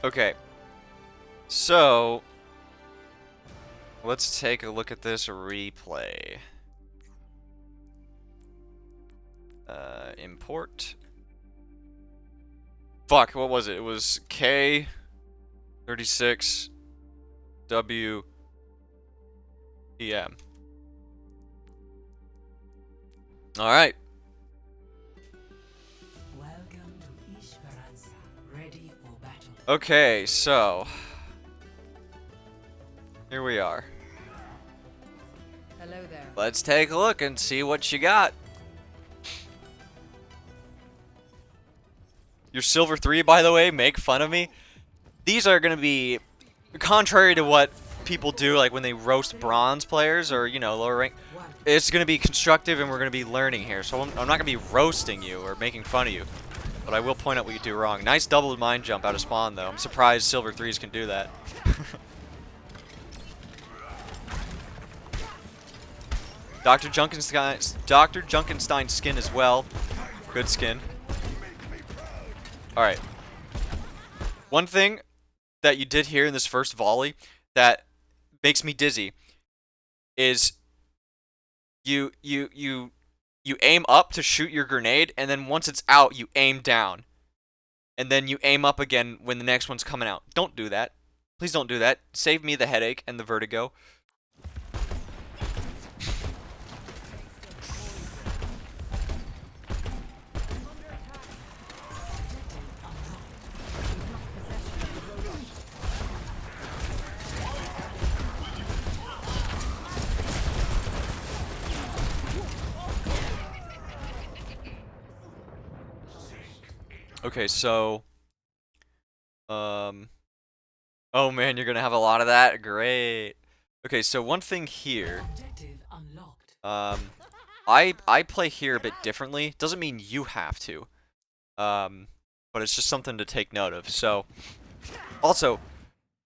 Okay, so let's take a look at this replay. Import. Fuck, what was it? It was K36 W EM. All right. Okay, so here we are. Hello there. Let's take a look and see what you got. Your silver 3, by the way, make fun of me. These are going to be contrary to what people do, like when they roast bronze players or, you know, lower rank. It's going to be constructive and we're going to be learning here. So I'm not going to be roasting you or making fun of you. But I will point out what you do wrong. Nice double mind jump out of spawn, though. I'm surprised silver 3s can do that. Dr. Junkenstein's skin as well. Good skin. Alright. One thing that you did here in this first volley that makes me dizzy is you aim up to shoot your grenade, and then once it's out, you aim down. And then you aim up again when the next one's coming out. Don't do that. Please don't do that. Save me the headache and the vertigo. Okay, so oh man, you're gonna have a lot of that. Great. Okay, so one thing here. I play here a bit differently. Doesn't mean you have to. But it's just something to take note of. So also,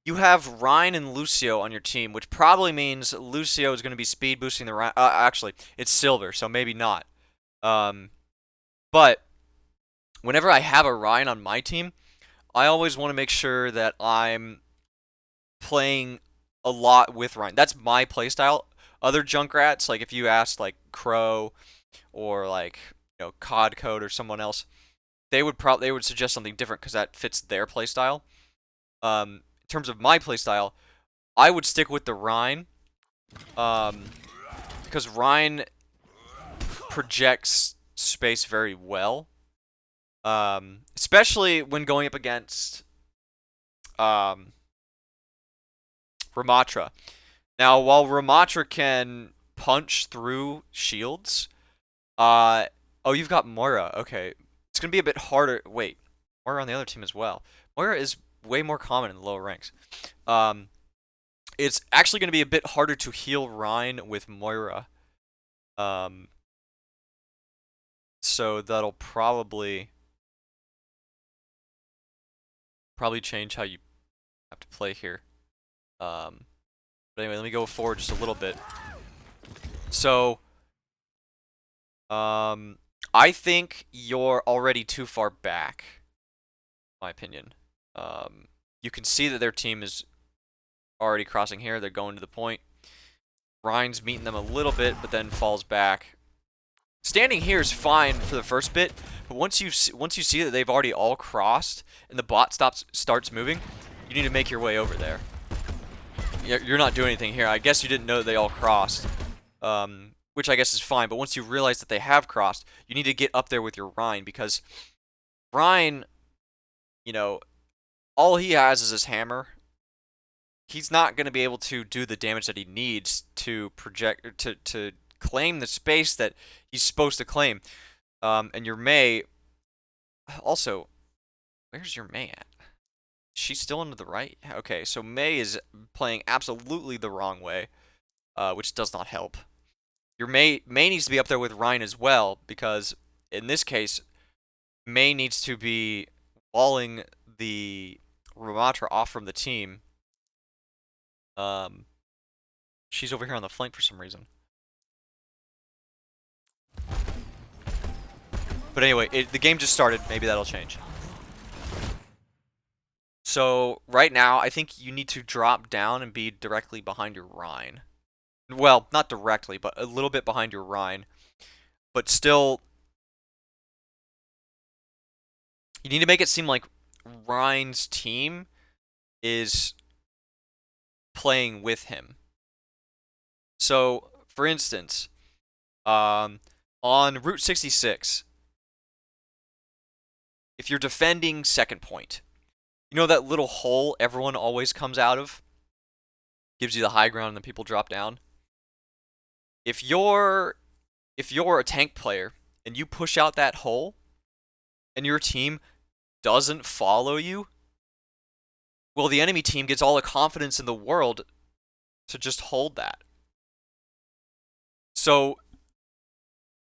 you have Ryan and Lucio on your team, which probably means Lucio is going to be speed boosting the Ryan. Actually, it's silver, so maybe not. But whenever I have a Ryan on my team, I always want to make sure that I'm playing a lot with Ryan. That's my playstyle. Other Junkrats, like if you asked like Crow or like, you know, COD Code or someone else, they would suggest something different because that fits their playstyle. In terms of my playstyle, I would stick with the Rhine, because Rhine projects space very well, especially when going up against Ramatra. Now, while Ramatra can punch through shields, oh, you've got Moira. Okay, it's gonna be a bit harder. Wait, Moira on the other team as well. Moira is way more common in the lower ranks. It's actually going to be a bit harder to heal Rhine with Moira. So that'll probably change how you have to play here. But anyway, let me go forward just a little bit. So, I think you're already too far back, in my opinion. You can see that their team is already crossing here. They're going to the point. Ryan's meeting them a little bit, but then falls back. Standing here is fine for the first bit, but once you see that they've already all crossed and the bot starts moving, you need to make your way over there. You're not doing anything here. I guess you didn't know that they all crossed, which I guess is fine. But once you realize that they have crossed, you need to get up there with your Ryan, because Ryan, you know, all he has is his hammer. He's not going to be able to do the damage that he needs to project to claim the space that he's supposed to claim. And your Mei, also, where's your Mei at? She's still into the right? Okay, so Mei is playing absolutely the wrong way, which does not help. Your Mei needs to be up there with Ryan as well, because in this case, Mei needs to be walling the Ramatra off from the team. She's over here on the flank for some reason. But anyway, the game just started. Maybe that'll change. So right now, I think you need to drop down and be directly behind your Rhine. Well, not directly, but a little bit behind your Rhine. But still, you need to make it seem like Rhine's team is playing with him. So, for instance, on Route 66, if you're defending second point, you know that little hole everyone always comes out of? Gives you the high ground and then people drop down. If you're a tank player and you push out that hole and your team doesn't follow you, well, the enemy team gets all the confidence in the world to just hold that. So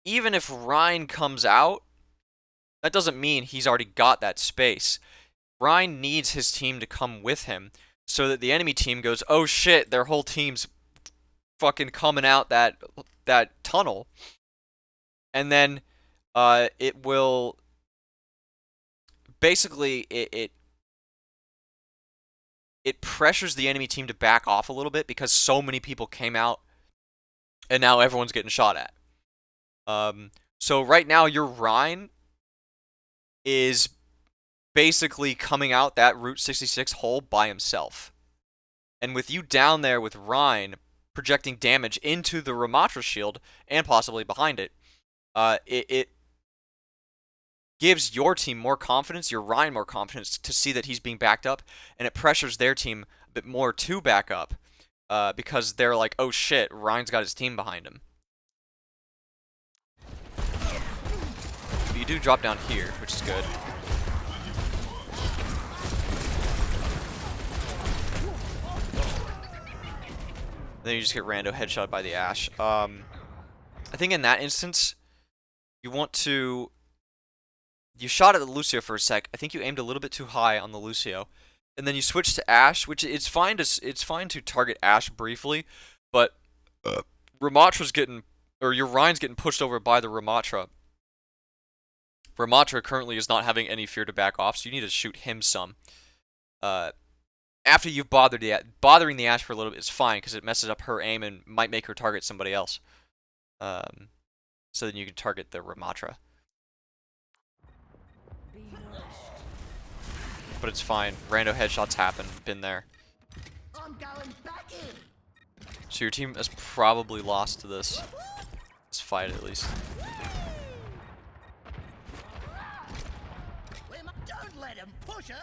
even if Rhine comes out, that doesn't mean he's already got that space. Rhine needs his team to come with him so that the enemy team goes, oh shit, their whole team's fucking coming out that tunnel. And then it will basically it pressures the enemy team to back off a little bit because so many people came out and now everyone's getting shot at. So right now your Rhine is basically coming out that Route 66 hole by himself. And with you down there with Rhine projecting damage into the Ramatra shield and possibly behind it, it gives your team more confidence, your Rhine more confidence to see that he's being backed up, and it pressures their team a bit more to back up because they're like, oh shit, Rhine's got his team behind him. But you do drop down here, which is good. Then you just get rando headshot by the Ashe. I think in that instance, you want to... You shot at the Lucio for a sec. I think you aimed a little bit too high on the Lucio. And then you switch to Ashe, which it's fine to target Ashe briefly, but Ramatra's getting... Or your Rhine's getting pushed over by the Ramatra. Ramatra currently is not having any fear to back off, so you need to shoot him some. After you've bothering the Ashe for a little bit is fine because it messes up her aim and might make her target somebody else. So then you can target the Ramatra. But it's fine. Rando headshots happen. Been there. I'm going back in. So your team has probably lost to this fight at least. Don't let him push it.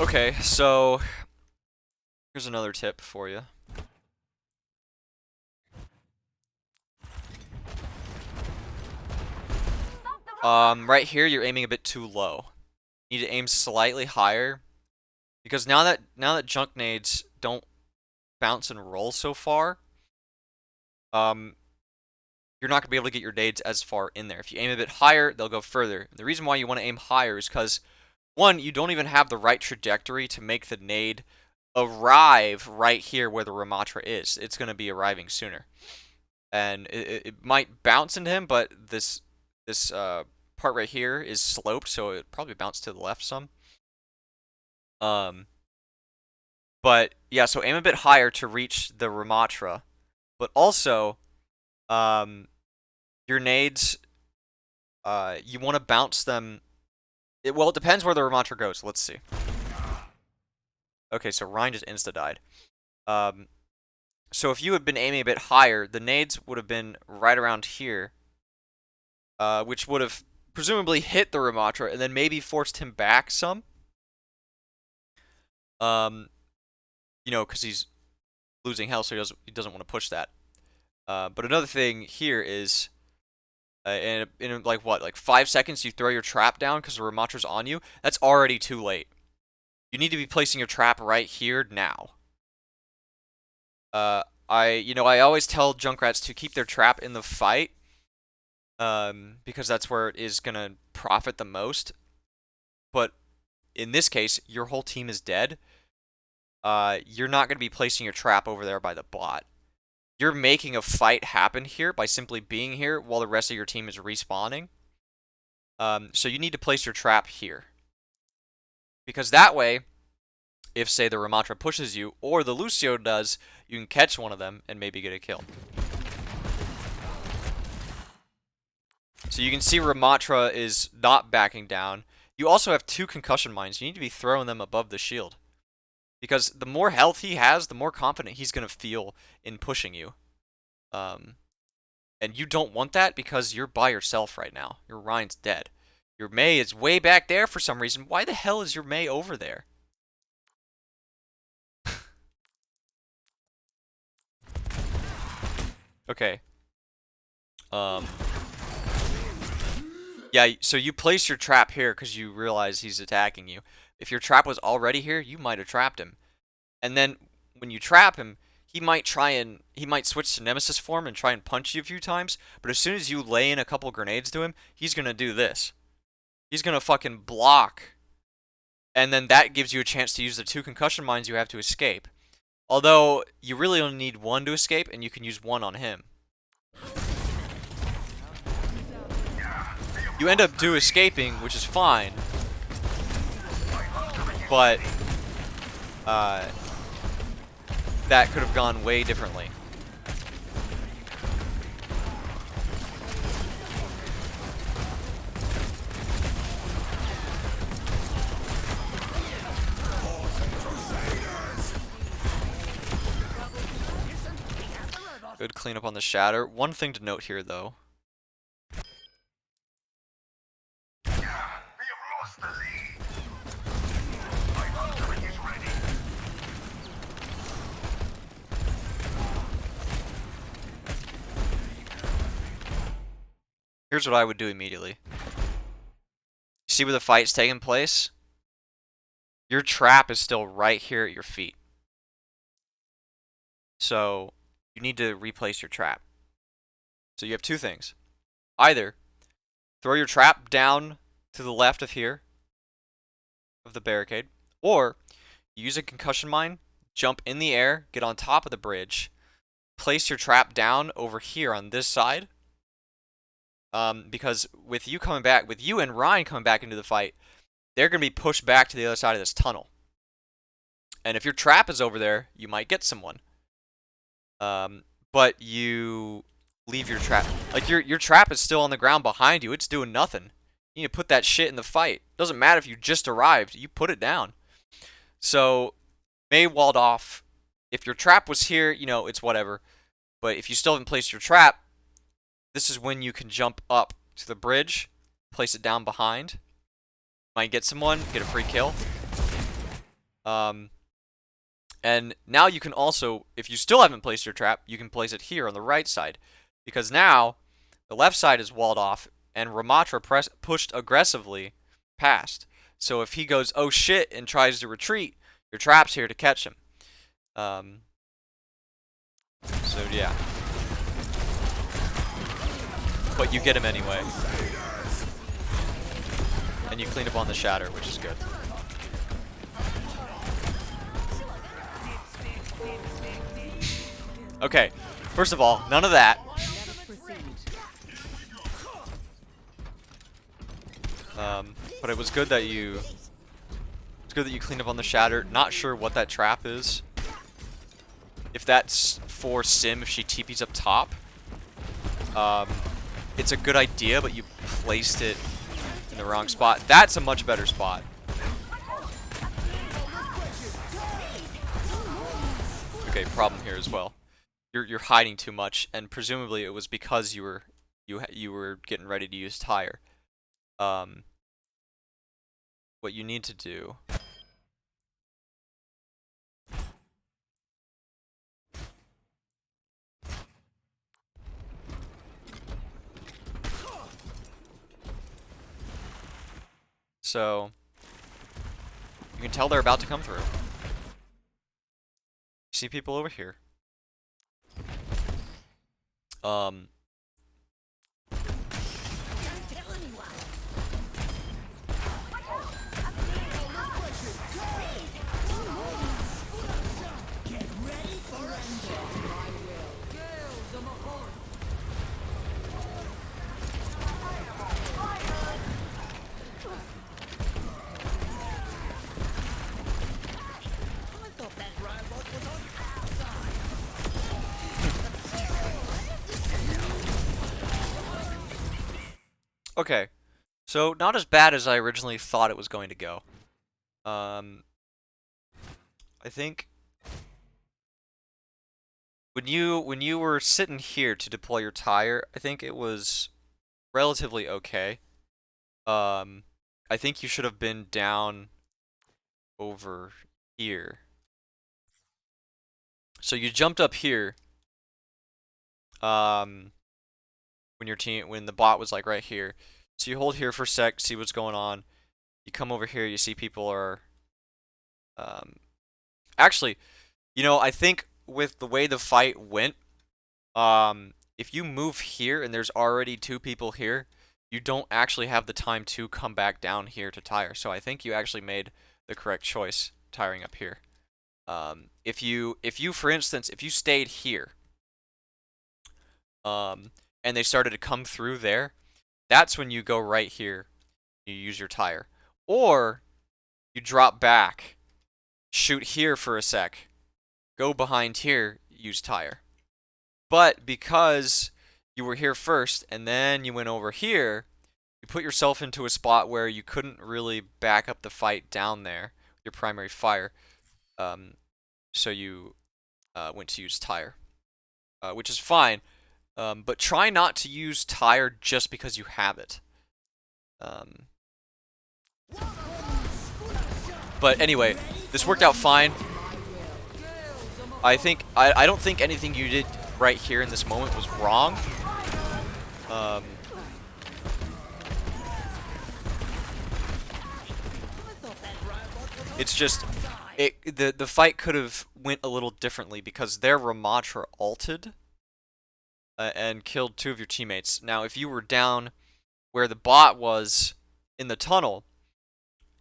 Okay, so here's another tip for you. Right here you're aiming a bit too low. You need to aim slightly higher because now that junk nades don't bounce and roll so far, you're not gonna be able to get your nades as far in there. If you aim a bit higher, they'll go further. The reason why you want to aim higher is because one, you don't even have the right trajectory to make the nade arrive right here where the Ramatra is. It's going to be arriving sooner. And it might bounce into him, but this part right here is sloped, so it probably bounced to the left some. But yeah, so aim a bit higher to reach the Ramatra. But also, your nades, you want to bounce them. Well, it depends where the Ramatra goes. Let's see. Okay, so Rhine just insta-died. So if you had been aiming a bit higher, the nades would have been right around here, which would have presumably hit the Ramatra and then maybe forced him back some. You know, because he's losing health, so he doesn't want to push that. But another thing here is, in like what, like 5 seconds, you throw your trap down because the Ramatra's on you. That's already too late. You need to be placing your trap right here now. I always tell Junkrats to keep their trap in the fight, because that's where it is gonna profit the most. but in this case, your whole team is dead. You're not going to be placing your trap over there by the bot. You're making a fight happen here by simply being here while the rest of your team is respawning. So you need to place your trap here. Because that way, if, say, the Ramatra pushes you, or the Lucio does, you can catch one of them and maybe get a kill. So you can see Ramatra is not backing down. You also have 2 concussion mines. You need to be throwing them above the shield. Because the more health he has, the more confident he's going to feel in pushing you. And you don't want that because you're by yourself right now. Your Ryan's dead. Your Mei is way back there for some reason. Why the hell is your Mei over there? Okay. Yeah, so you place your trap here because you realize he's attacking you. If your trap was already here, you might have trapped him. And then when you trap him, he might switch to Nemesis form and try and punch you a few times, but as soon as you lay in a couple grenades to him, he's going to do this. He's going to fucking block. And then that gives you a chance to use the 2 concussion mines you have to escape. Although, you really only need 1 to escape, and you can use 1 on him. You end up escaping, which is fine. But, that could have gone way differently. Good cleanup on the shatter. One thing to note here, though. We have lost the lead. My artillery is ready. Here's what I would do immediately. See where the fight's taking place? Your trap is still right here at your feet. So, you need to replace your trap. So you have 2 things. Either throw your trap down to the left of here, of the barricade, or use a concussion mine, jump in the air, get on top of the bridge, place your trap down over here on this side. Because with you and Ryan coming back into the fight, they're going to be pushed back to the other side of this tunnel. And if your trap is over there, you might get someone. But you leave your trap. Like, your trap is still on the ground behind you. It's doing nothing. You need to put that shit in the fight. Doesn't matter if you just arrived. You put it down. So, Mei walled off. If your trap was here, you know, it's whatever. But if you still haven't placed your trap, this is when you can jump up to the bridge, place it down behind. Might get someone, get a free kill. And now you can also, if you still haven't placed your trap, you can place it here on the right side. Because now, the left side is walled off, and Ramatra pushed aggressively past. So if he goes, oh shit, and tries to retreat, your trap's here to catch him. So yeah. But you get him anyway. And you clean up on the shatter, which is good. Okay, first of all, none of that. But it was good that you cleaned up on the shatter. Not sure what that trap is. If that's for Sim, if she TP's up top. It's a good idea, but you placed it in the wrong spot. That's a much better spot. Okay, problem here as well. You're hiding too much, and presumably it was because you were getting ready to use tire. What you need to do. So you can tell they're about to come through. See people over here. Okay, so not as bad as I originally thought it was going to go. I think when you were sitting here to deploy your tire, I think it was relatively okay. I think you should have been down over here. So you jumped up here. When the bot was like right here. So you hold here for a sec, see what's going on. You come over here, you see people are actually, I think with the way the fight went, if you move here and there's already two people here, you don't actually have the time to come back down here to tire. So I think you actually made the correct choice tiring up here. If you for instance, if you stayed here, and they started to come through there, that's when you go right here. You use your tire. Or you drop back, shoot here for a sec, go behind here, use tire. But because you were here first and then you went over here, you put yourself into a spot where you couldn't really back up the fight down there, your primary fire. So you went to use tire, which is fine. But try not to use tire just because you have it. But anyway, this worked out fine. I don't think anything you did right here in this moment was wrong. It's just the fight could have went a little differently because their Ramatra ulted and killed two of your teammates. Now, if you were down where the bot was in the tunnel,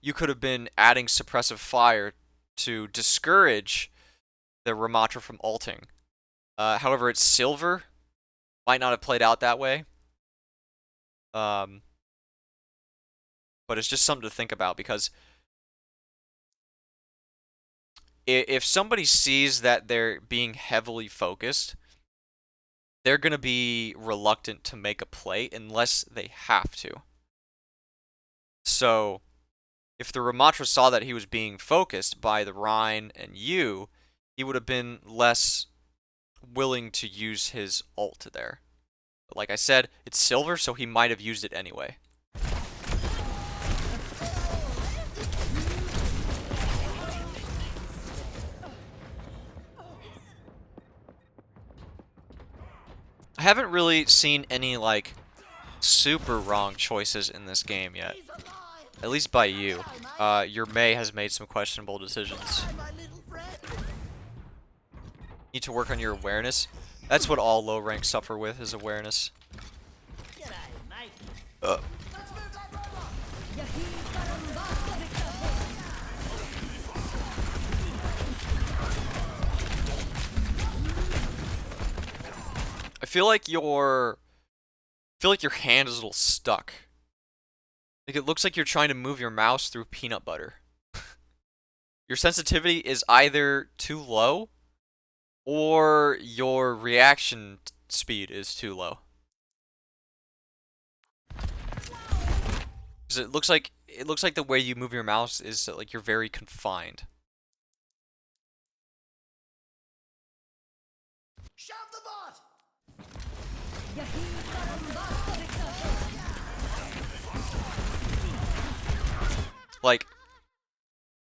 you could have been adding suppressive fire to discourage the Ramatra from ulting. However, it's silver. Might not have played out that way. But it's just something to think about because if somebody sees that they're being heavily focused, they're going to be reluctant to make a play unless they have to. So, if the Ramatra saw that he was being focused by the Rhine and you, he would have been less willing to use his ult there. But like I said, it's silver, so he might have used it anyway. I haven't really seen any, like, super wrong choices in this game yet. At least by you. Your Mei has made some questionable decisions. Need to work on your awareness. That's what all low ranks suffer with, is awareness. I feel like your hand is a little stuck. Like it looks like you're trying to move your mouse through peanut butter. Your sensitivity is either too low or your reaction speed is too low. Because it looks like the way you move your mouse is like you're very confined. Shove the bot! Like,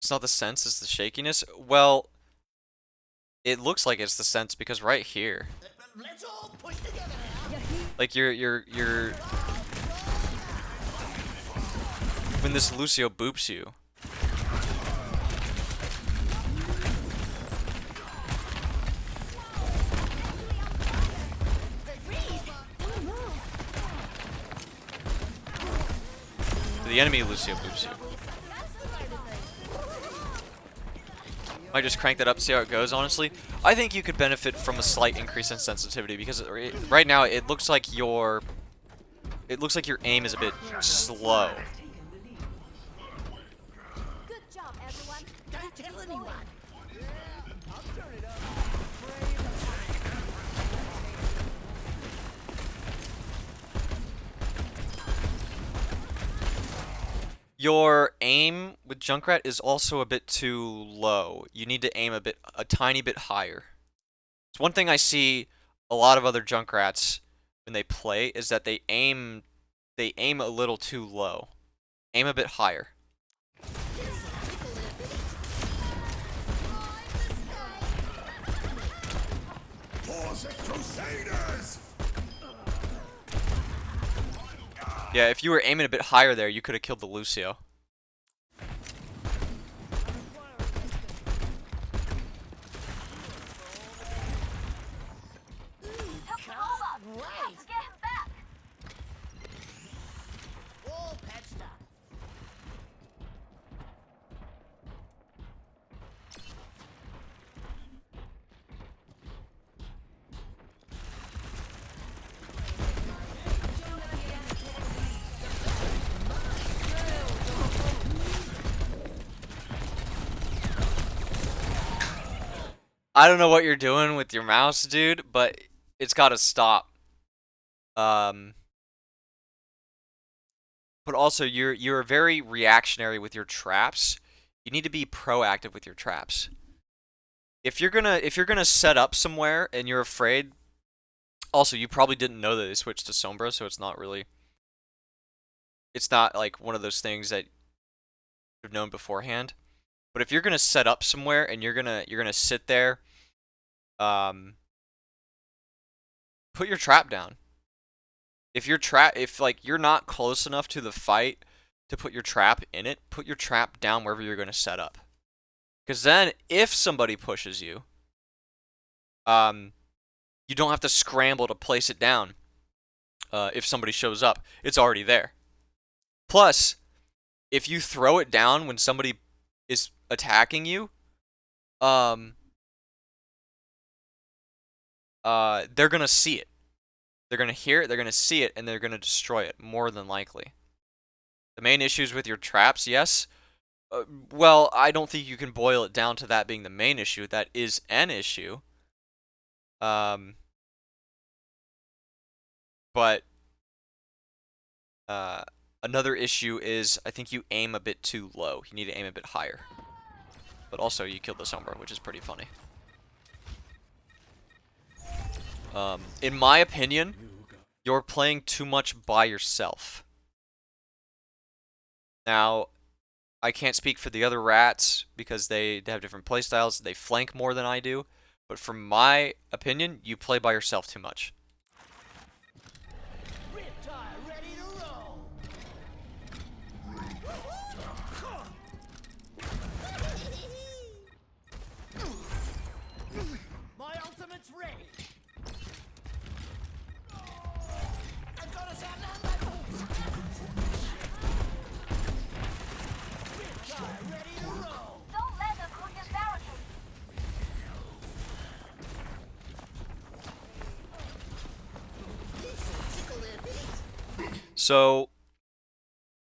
it's not the sense, it's the shakiness. Well, it looks like it's the sense because right here, Let's all push together now. like you're when this Lucio boops you. The enemy Lucio boops you. Might just crank that up, see how it goes, honestly. I think you could benefit from a slight increase in sensitivity because right now it looks like your aim is a bit slow. Good job, everyone. Don't tell anyone. Your aim with Junkrat is also a bit too low. You need to aim a tiny bit higher. It's one thing I see a lot of other Junkrats when they play is that they aim a little too low. Aim a bit higher. Crusaders! Yeah, if you were aiming a bit higher there, you could have killed the Lucio. Right. Get him back. All patched up. I don't know what you're doing with your mouse, dude, but it's gotta stop. But also you're very reactionary with your traps. You need to be proactive with your traps. If you're gonna set up somewhere and you're afraid, also you probably didn't know that they switched to Sombra, so it's not like one of those things that you've known beforehand. But if you're gonna set up somewhere and you're gonna sit there, put your trap down. If like you're not close enough to the fight to put your trap in it, put your trap down wherever you're gonna set up. Because then, if somebody pushes you, you don't have to scramble to place it down. If somebody shows up, it's already there. Plus, if you throw it down when somebody is attacking you, they're gonna see it. They're gonna hear it, they're gonna see it, and they're gonna destroy it, more than likely. The main issues with your traps, yes. Well, I don't think you can boil it down to that being the main issue. That is an issue. But another issue is I think you aim a bit too low. You need to aim a bit higher. But also, you killed the Sombra, which is pretty funny. In my opinion, you're playing too much by yourself. Now, I can't speak for the other rats because they have different playstyles. They flank more than I do. But from my opinion, you play by yourself too much. Riptide ready to roll. My ultimate's ready. I'm gonna sound on my boots. Riptide ready to roll. Don't let them cook this barricade. Tickle their feet. So,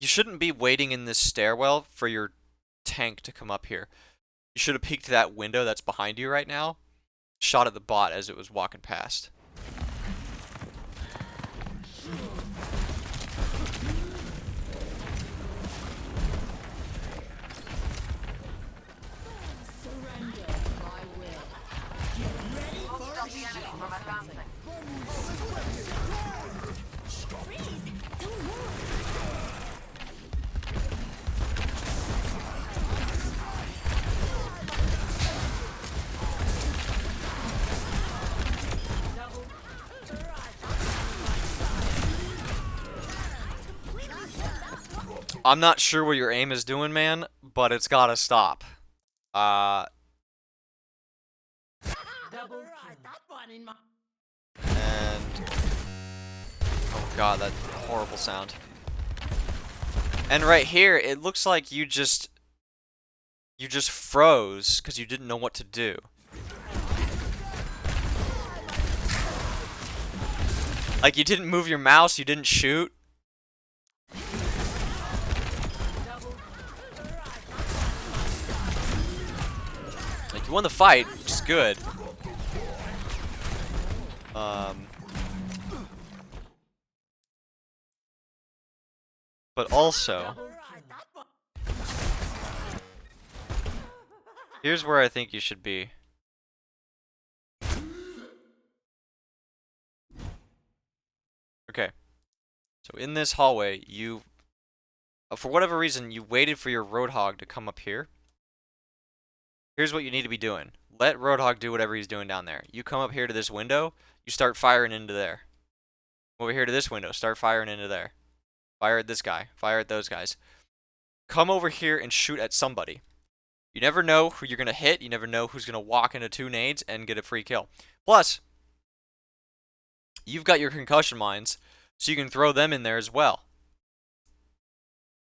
you shouldn't be waiting in this stairwell for your tank to come up here. You should have peeked that window that's behind you right now. Shot at the bot as it was walking past. I'm not sure what your aim is doing, man, but it's gotta stop. That one in my. And oh god, that horrible sound. And right here, it looks like you just froze because you didn't know what to do. Like you didn't move your mouse, you didn't shoot. Like you won the fight, which is good. But also, Here's where I think you should be. Okay. So in this hallway, you, for whatever reason, you waited for your Roadhog to come up here. Here's what you need to be doing. Let Roadhog do whatever he's doing down there. You come up here to this window, you start firing into there. Over here to this window, start firing into there. Fire at this guy, fire at those guys. Come over here and shoot at somebody. You never know who you're going to hit, you never know who's going to walk into 2 nades and get a free kill. Plus, you've got your concussion mines, so you can throw them in there as well.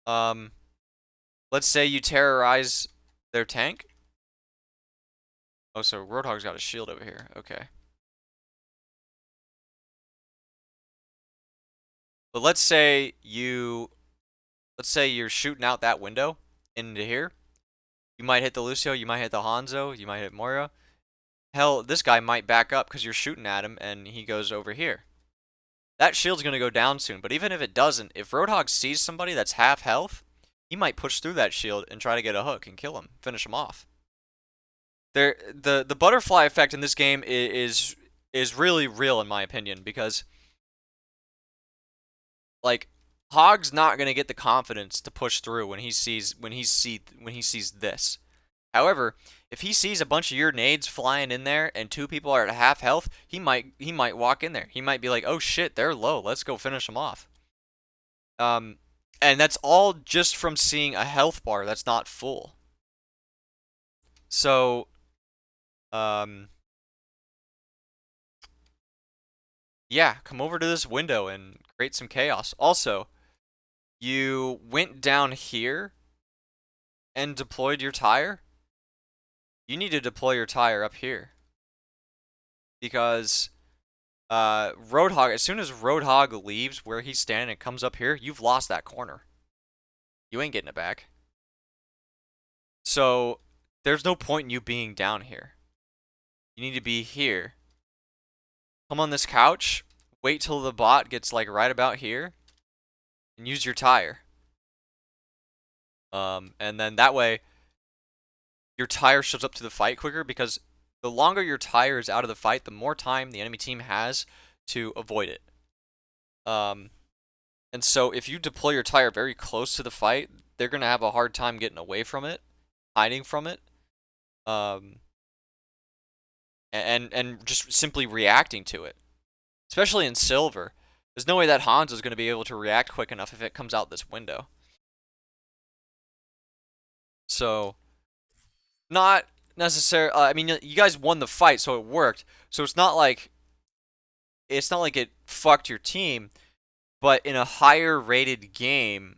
Let's say you terrorize their tank. Oh, so Roadhog's got a shield over here. Okay. But let's say you're shooting out that window into here. You might hit the Lucio, you might hit the Hanzo, you might hit Moira. Hell, this guy might back up because you're shooting at him and he goes over here. That shield's going to go down soon, but even if it doesn't, if Roadhog sees somebody that's half health, he might push through that shield and try to get a hook and kill him, finish him off. The butterfly effect in this game is really real in my opinion, because like Hog's not going to get the confidence to push through when he sees this. However, if he sees a bunch of your nades flying in there and 2 people are at half health, he might walk in there. He might be like, "Oh shit, they're low. Let's go finish them off." And that's all just from seeing a health bar that's not full. So, yeah, come over to this window and create some chaos. Also, you went down here and deployed your tire. You need to deploy your tire up here. Because Roadhog, as soon as Roadhog leaves where he's standing and comes up here, you've lost that corner. You ain't getting it back. So, there's no point in you being down here. You need to be here. Come on this couch, wait till the bot gets like right about here, and use your tire. And then that way, your tire shows up to the fight quicker, because the longer your tire is out of the fight, the more time the enemy team has to avoid it. And so if you deploy your tire very close to the fight, they're going to have a hard time getting away from it, hiding from it, and just simply reacting to it. Especially in Silver. There's no way that Hanzo is going to be able to react quick enough if it comes out this window. So, not necessarily. I mean, you guys won the fight, so it worked. So it's not like it fucked your team. But in a higher rated game,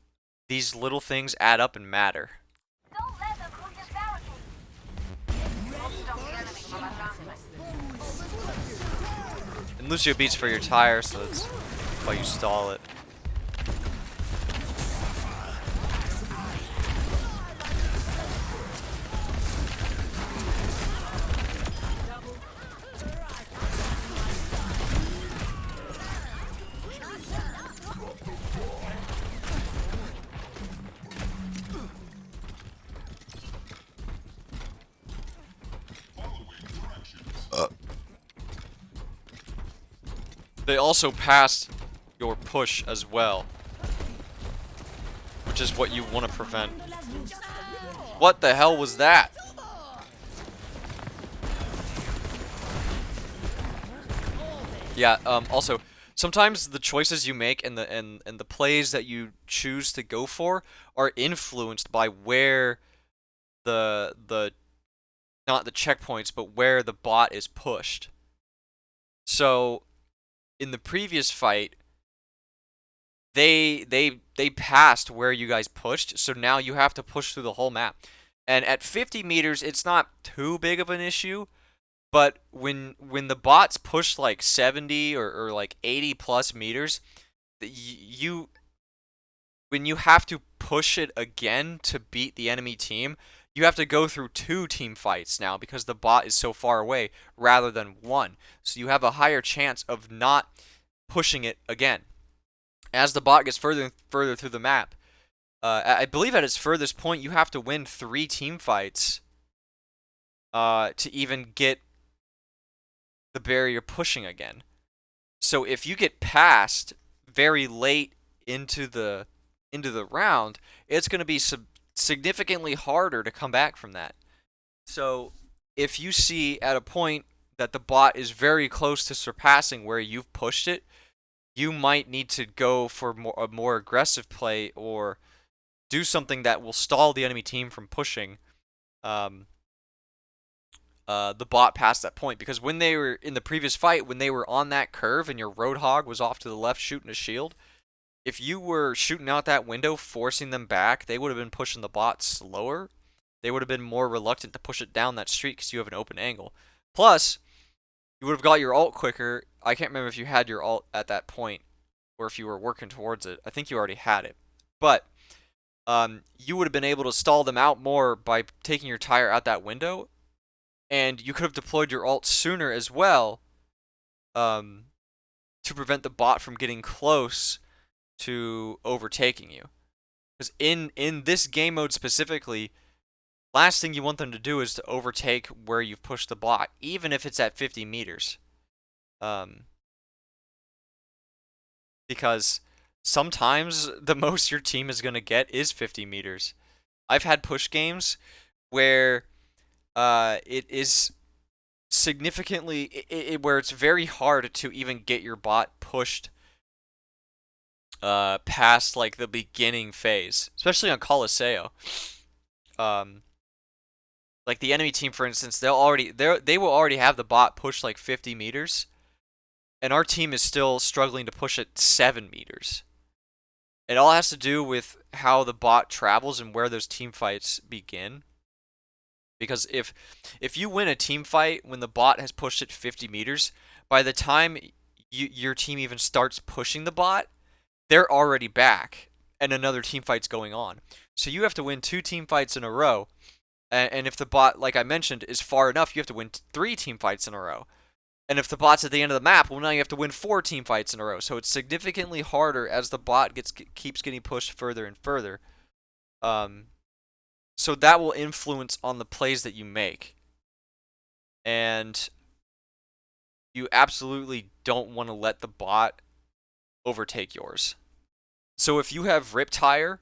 these little things add up and matter. Don't let them put this barricade. Don't stop the enemy from advancing. And Lucio beats for your tire, so that's why you stall it. They also passed your push as well, which is what you want to prevent. What the hell was that? Yeah, also, sometimes the choices you make and the plays that you choose to go for are influenced by where the not the checkpoints, but where the bot is pushed. So in the previous fight, they passed where you guys pushed, so now you have to push through the whole map. And at 50 meters, it's not too big of an issue, but when the bots push like 70 or like 80 plus meters, when you have to push it again to beat the enemy team, you have to go through 2 team fights now because the bot is so far away rather than 1. So you have a higher chance of not pushing it again. As the bot gets further and further through the map, I believe at its furthest point you have to win 3 team fights to even get the barrier pushing again. So if you get passed very late into the round, it's going to be significantly harder to come back from that. So if you see at a point that the bot is very close to surpassing where you've pushed it, you might need to go for a more aggressive play or do something that will stall the enemy team from pushing the bot past that point. Because when they were in the previous fight, when they were on that curve and your Roadhog was off to the left shooting a shield, if you were shooting out that window, forcing them back, they would have been pushing the bot slower. They would have been more reluctant to push it down that street because you have an open angle. Plus, you would have got your ult quicker. I can't remember if you had your ult at that point or if you were working towards it. I think you already had it. But you would have been able to stall them out more by taking your tire out that window. And you could have deployed your ult sooner as well to prevent the bot from getting close to overtaking you. Because in this game mode specifically, last thing you want them to do is to overtake where you've pushed the bot, even if it's at 50 meters. Because sometimes the most your team is going to get is 50 meters. I've had push games where it is significantly where it's very hard to even get your bot pushed past like the beginning phase, especially on Colosseo. Like the enemy team, for instance, they will already have the bot push like 50 meters, and our team is still struggling to push it 7 meters. It all has to do with how the bot travels and where those team fights begin. Because if you win a team fight when the bot has pushed it 50 meters, by the time your team even starts pushing the bot, they're already back and another team fight's going on. So you have to win 2 team fights in a row. And if the bot, like I mentioned, is far enough, you have to win 3 team fights in a row. And if the bot's at the end of the map, well, now you have to win 4 team fights in a row. So it's significantly harder as the bot keeps getting pushed further and further. So that will influence on the plays that you make. And you absolutely don't want to let the bot overtake yours. So if you have Riptire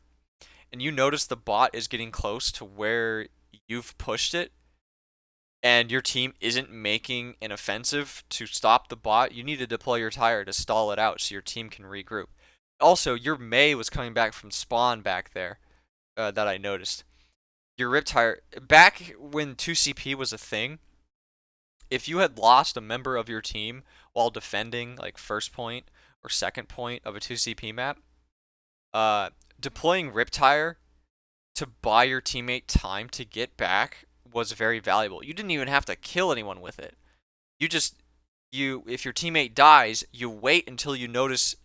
and you notice the bot is getting close to where you've pushed it and your team isn't making an offensive to stop the bot, you need to deploy your tire to stall it out so your team can regroup. Also, your Mei was coming back from spawn back there that I noticed. Your Riptire, back when 2CP was a thing, if you had lost a member of your team while defending like first point or second point of a 2CP map, deploying Riptire to buy your teammate time to get back was very valuable. You didn't even have to kill anyone with it. If your teammate dies, you wait until you notice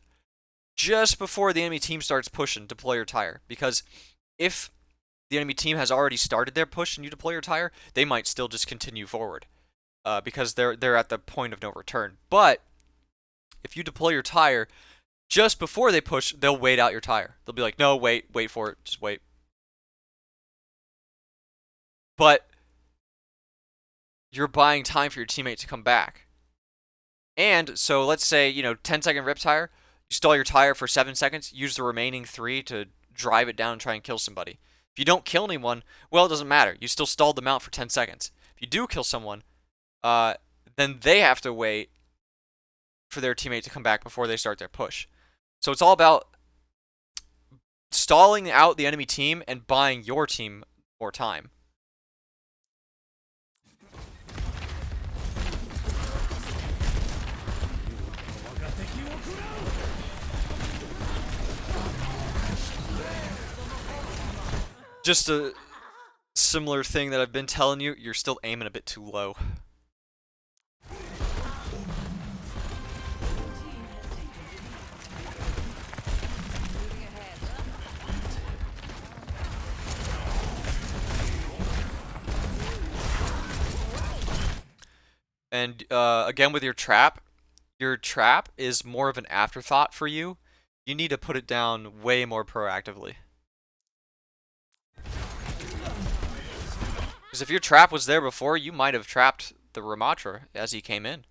just before the enemy team starts pushing, deploy your tire. Because if the enemy team has already started their push and you deploy your tire, they might still just continue forward because they're at the point of no return. But if you deploy your tire just before they push, they'll wait out your tire. They'll be like, no, wait for it, just wait. But you're buying time for your teammate to come back. And so let's say, 10-second Riptire, you stall your tire for 7 seconds, use the remaining 3 to drive it down and try and kill somebody. If you don't kill anyone, well, it doesn't matter. You still stalled them out for 10 seconds. If you do kill someone, then they have to wait for their teammate to come back before they start their push. So it's all about stalling out the enemy team and buying your team more time. Just a similar thing that I've been telling you, you're still aiming a bit too low. And again with your trap is more of an afterthought for you. You need to put it down way more proactively. Because if your trap was there before, you might have trapped the Ramatra as he came in.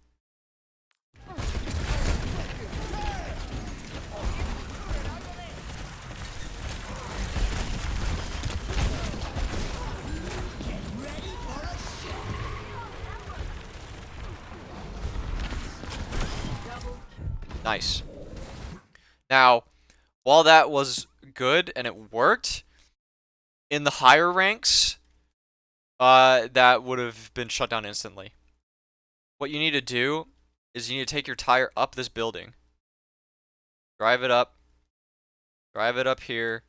Nice. Now, while that was good and it worked, in the higher ranks, that would have been shut down instantly. What you need to do is you need to take your tire up this building. Drive it up. Drive it up here.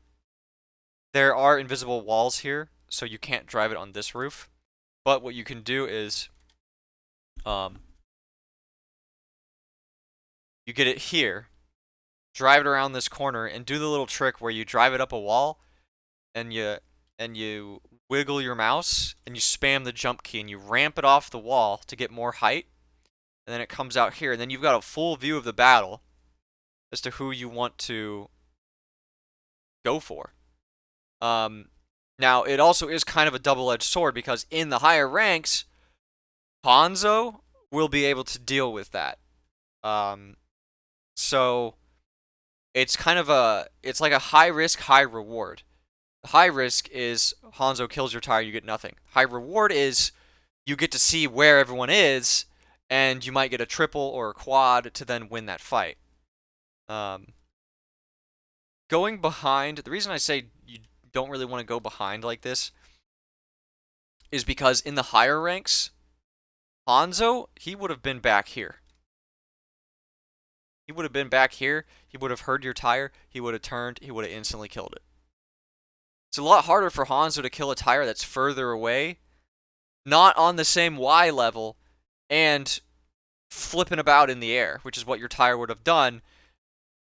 There are invisible walls here, so you can't drive it on this roof. But what you can do is, you get it here, drive it around this corner, and do the little trick where you drive it up a wall, and you wiggle your mouse, and you spam the jump key, and you ramp it off the wall to get more height, and then it comes out here, and then you've got a full view of the battle as to who you want to go for. Now, it also is kind of a double-edged sword, because in the higher ranks, Hanzo will be able to deal with that. So it's kind of it's like a high risk, high reward. The high risk is Hanzo kills your tire, you get nothing. High reward is you get to see where everyone is, and you might get a triple or a quad to then win that fight. Going behind, the reason I say you don't really want to go behind like this is because in the higher ranks, Hanzo, he would have been back here. He would have been back here, he would have heard your tire, he would have turned, he would have instantly killed it. It's a lot harder for Hanzo to kill a tire that's further away, not on the same Y level, and flipping about in the air, which is what your tire would have done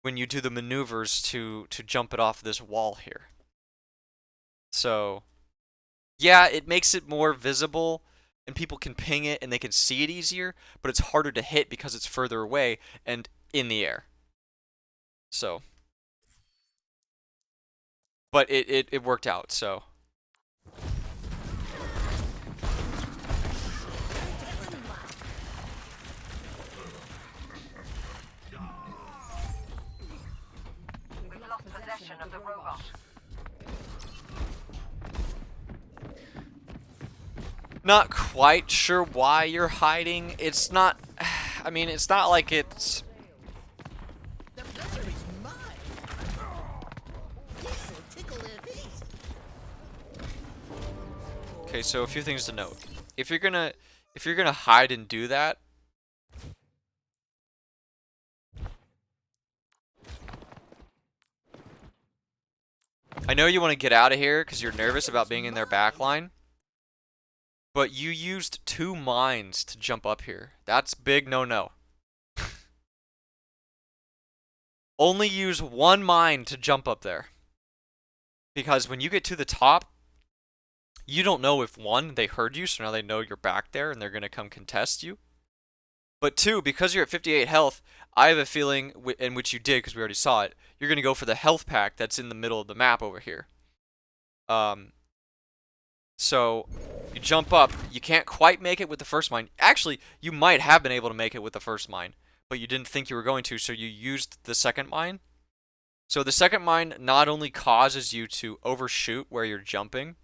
when you do the maneuvers to jump it off this wall here. So, yeah, it makes it more visible, and people can ping it, and they can see it easier, but it's harder to hit because it's further away and in the air. So, but it worked out, so. We've lost possession of the robot. Not quite sure why you're hiding. It's not, I mean, it's not like it's... The pressure is mine. This'll tickle their feet. Okay, so a few things to note. If you're gonna hide and do that, I know you want to get out of here because you're nervous about being in their backline, but you used 2 mines to jump up here. That's big no-no. Only use 1 mine to jump up there. Because when you get to the top, you don't know if 1, they heard you, so now they know you're back there and they're going to come contest you. But 2, because you're at 58 health, I have a feeling, in which you did because we already saw it, you're going to go for the health pack that's in the middle of the map over here. So, you jump up, you can't quite make it with the first mine. Actually, you might have been able to make it with the first mine, but you didn't think you were going to, so you used the second mine. So the second mine not only causes you to overshoot where you're jumping,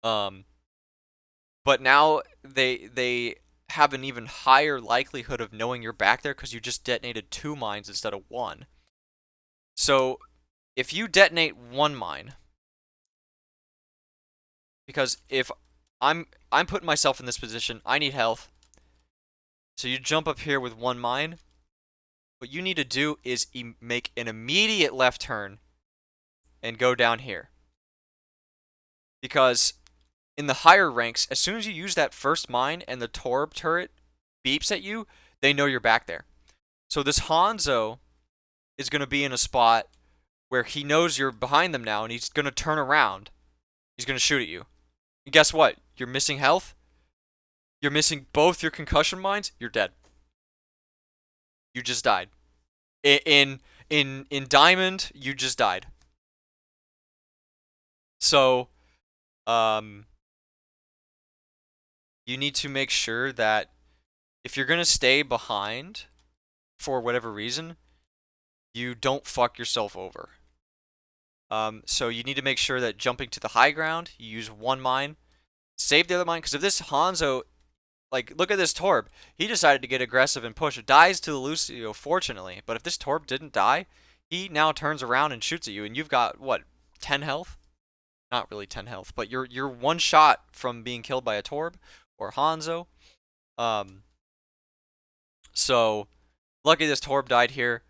but now they have an even higher likelihood of knowing you're back there because you just detonated 2 mines instead of 1. So if you detonate 1 mine, because if I'm putting myself in this position, I need health. So you jump up here with 1 mine. What you need to do is make an immediate left turn and go down here. Because in the higher ranks, as soon as you use that first mine and the Torb turret beeps at you, they know you're back there. So this Hanzo is going to be in a spot where he knows you're behind them now, and he's going to turn around. He's going to shoot at you. And guess what? You're missing health. You're missing both your concussion mines. You're dead. You just died. In Diamond, you just died. So, you need to make sure that if you're going to stay behind for whatever reason, you don't fuck yourself over. So you need to make sure that jumping to the high ground, you use one mine, save the other mine, because if this Hanzo, like, look at this Torb, he decided to get aggressive and push. It dies to the Lucio, fortunately, but if this Torb didn't die, he now turns around and shoots at you, and you've got, what, 10 health? Not really 10 health, but you're one shot from being killed by a Torb or Hanzo. So, lucky this Torb died here.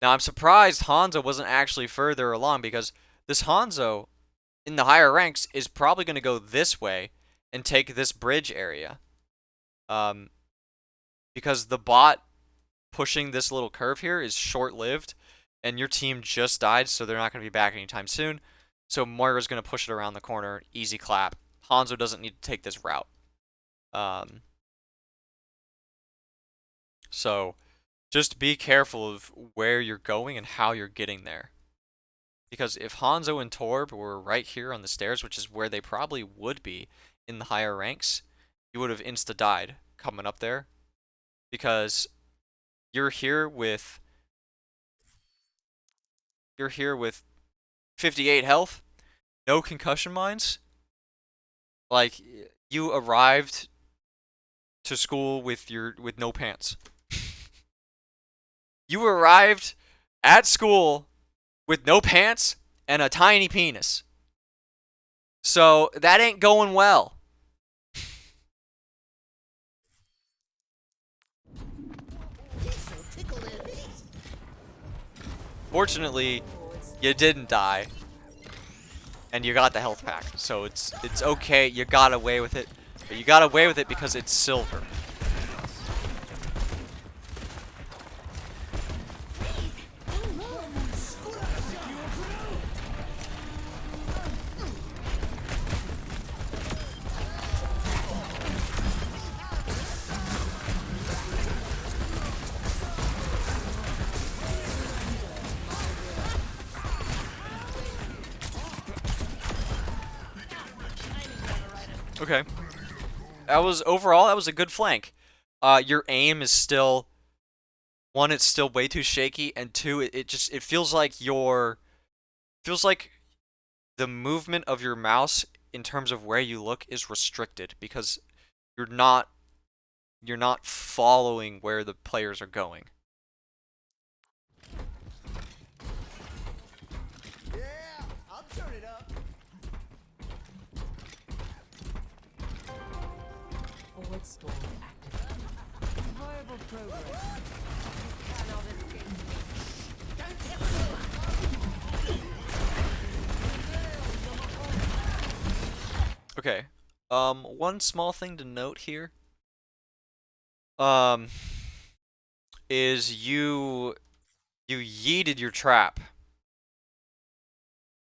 Now, I'm surprised Hanzo wasn't actually further along, because this Hanzo, in the higher ranks, is probably going to go this way and take this bridge area. Because the bot pushing this little curve here is short-lived, and your team just died, so they're not going to be back anytime soon. So Moira's going to push it around the corner, easy clap. Hanzo doesn't need to take this route. So just be careful of where you're going and how you're getting there. Because if Hanzo and Torb were right here on the stairs, which is where they probably would be in the higher ranks, you would have insta-died coming up there. Because you're here with 58 health, no concussion mines. Like, you arrived to school with no pants. You arrived at school with no pants and a tiny penis. So that ain't going well. This'll tickle their feet. Fortunately, you didn't die. And you got the health pack. So it's okay. You got away with it. But you got away with it because it's silver. Okay. Overall, that was a good flank. Your aim is still, one, it's still way too shaky, and two, it feels like the movement of your mouse in terms of where you look is restricted because you're not following where the players are going. Yeah, I'll turn it up. Forward storm active. Horrible progress. You cannot escape me. Don't tell me. Okay. One small thing to note here. Is you yeeted your trap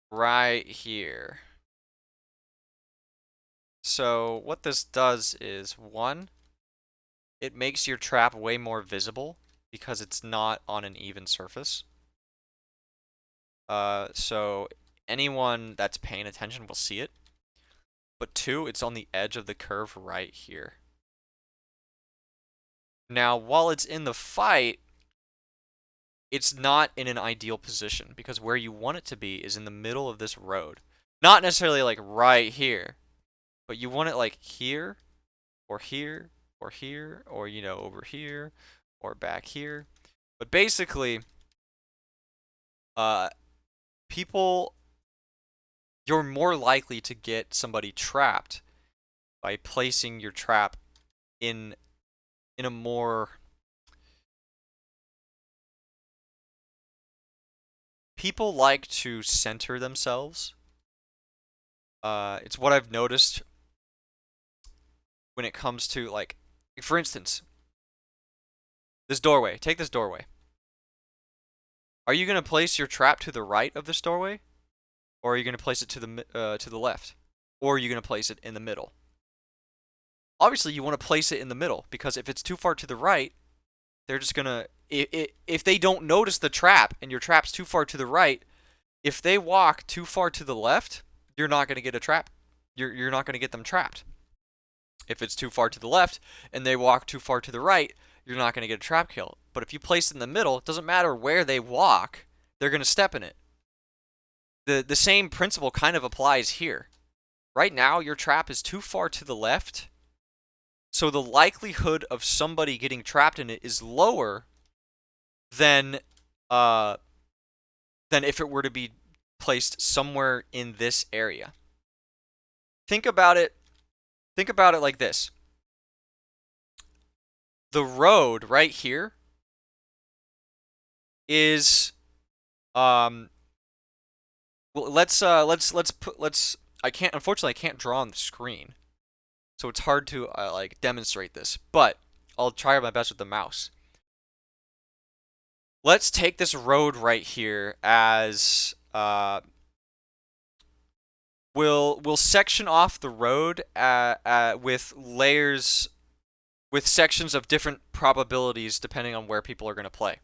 right here. So what this does is, one, it makes your trap way more visible because it's not on an even surface. So anyone that's paying attention will see it. But two, it's on the edge of the curve right here. Now, while it's in the fight, it's not in an ideal position because where you want it to be is in the middle of this road. Not necessarily like right here, but you want it like here, or here, or here, or, you know, over here, or back here. But basically, you're more likely to get somebody trapped by placing your trap in a more... People like to center themselves. It's what I've noticed when it comes to, like, for instance, this doorway. Take this doorway. Are you going to place your trap to the right of this doorway? Or are you going to place it to the left? Or are you going to place it in the middle? Obviously, you want to place it in the middle, because if it's too far to the right, they're just going to... If they don't notice the trap, and your trap's too far to the right, if they walk too far to the left, you're not going to get a trap. You're not going to get them trapped. If it's too far to the left and they walk too far to the right, you're not going to get a trap kill. But if you place it in the middle, it doesn't matter where they walk, they're going to step in it. The same principle kind of applies here. Right now, your trap is too far to the left, so the likelihood of somebody getting trapped in it is lower than if it were to be placed somewhere in this area. Think about it like this. The road right here is well, unfortunately I can't draw on the screen. So it's hard to like demonstrate this, but I'll try my best with the mouse. Let's take this road right here as we'll section off the road with layers, with sections of different probabilities depending on where people are going to play.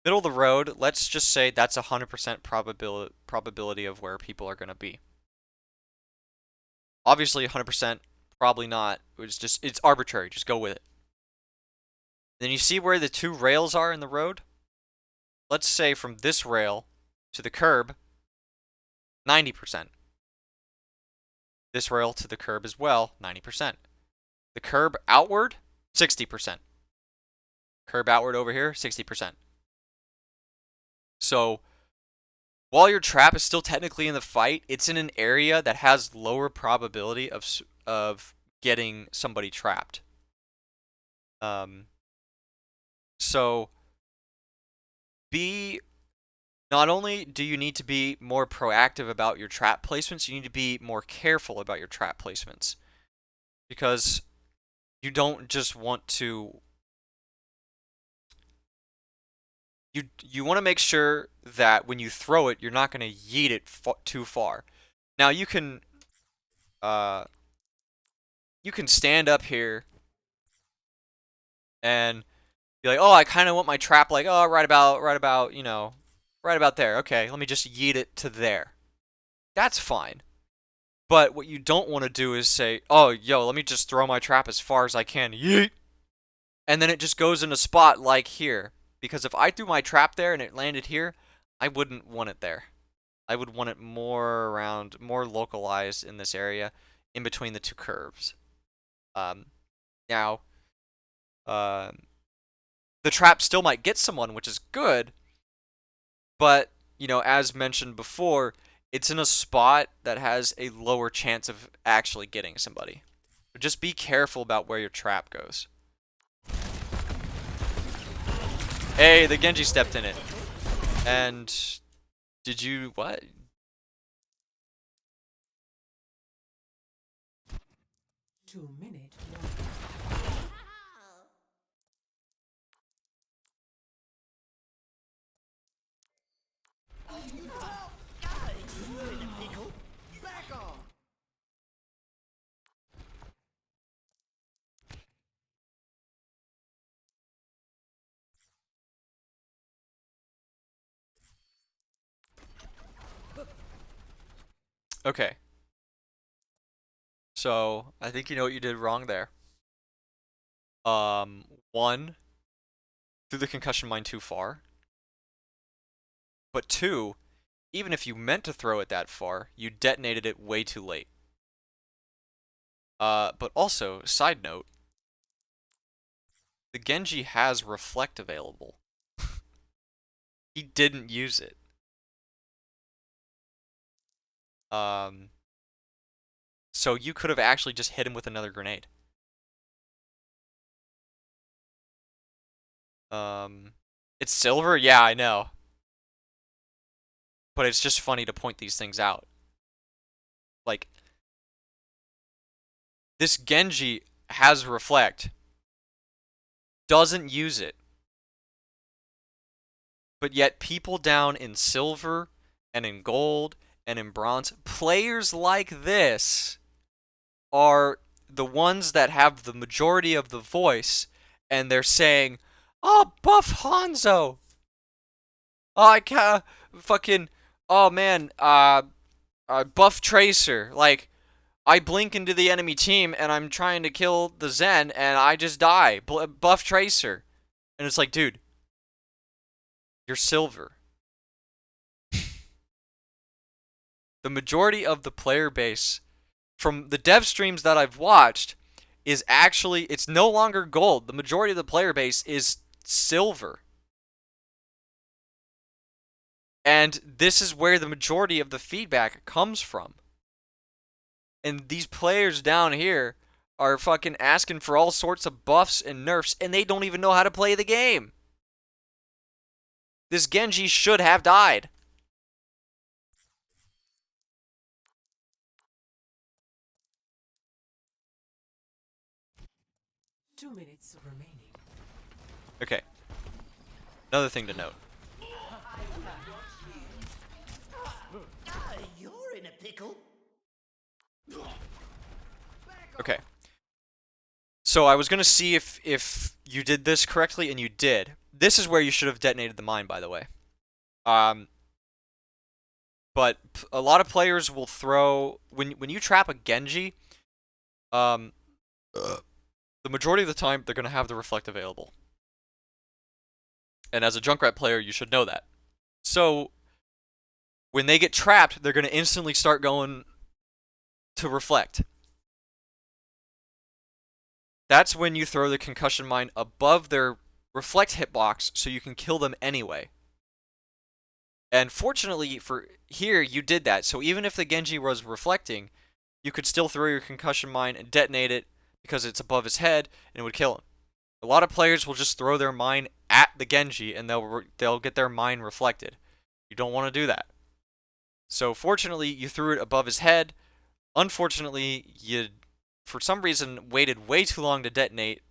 Middle of the road, let's just say that's 100% probability of where people are going to be. Obviously 100%, probably not. It's arbitrary, just go with it. Then you see where the two rails are in the road? Let's say from this rail to the curb, 90%. This rail to the curb as well, 90%. The curb outward, 60%. Curb outward over here, 60%. So, while your trap is still technically in the fight, it's in an area that has lower probability of getting somebody trapped. So, not only do you need to be more proactive about your trap placements, you need to be more careful about your trap placements. Because you don't just want to... You want to make sure that when you throw it, you're not going to yeet it too far. Now you can stand up here and be like, oh, I kind of want my trap like, oh, right about, you know, right about there. Okay, let me just yeet it to there. That's fine. But what you don't want to do is say, oh, yo, let me just throw my trap as far as I can. Yeet! And then it just goes in a spot like here. Because if I threw my trap there and it landed here, I wouldn't want it there. I would want it more around, more localized in this area, in between the two curves. Now, the trap still might get someone, which is good, but, you know, as mentioned before, it's in a spot that has a lower chance of actually getting somebody. So just be careful about where your trap goes. Hey, the Genji stepped in it. And did you what? 2-minute Back off. Okay. So, I think you know what you did wrong there. One, threw the concussion mine too far. But two, even if you meant to throw it that far, you detonated it way too late. But also, side note, the Genji has Reflect available. He didn't use it. So you could have actually just hit him with another grenade. It's silver? Yeah, I know. But it's just funny to point these things out. Like, this Genji has Reflect, doesn't use it, but yet people down in silver and in gold and in bronze, players like this are the ones that have the majority of the voice, and they're saying, oh, buff Hanzo. Oh, I can't fucking, oh man, buff Tracer. Like, I blink into the enemy team and I'm trying to kill the Zen and I just die. Buff Tracer. And it's like, dude, you're silver. The majority of the player base from the dev streams that I've watched is actually, it's no longer gold. The majority of the player base is silver. And this is where the majority of the feedback comes from. And these players down here are fucking asking for all sorts of buffs and nerfs, and they don't even know how to play the game. This Genji should have died. Two minutes remaining. Okay. Another thing to note. You're in a pickle. Okay. So I was going to see if you did this correctly, and you did. This is where you should have detonated the mine, by the way. But a lot of players will throw... When you trap a Genji, the majority of the time, they're going to have the Reflect available. And as a Junkrat player, you should know that. So, when they get trapped, they're going to instantly start going to Reflect. That's when you throw the concussion mine above their Reflect hitbox so you can kill them anyway. And fortunately for here, you did that. So even if the Genji was reflecting, you could still throw your concussion mine and detonate it because it's above his head and it would kill him. A lot of players will just throw their mine at the Genji and they'll get their mine reflected. You don't want to do that. So fortunately, you threw it above his head. Unfortunately, you, for some reason, waited way too long to detonate,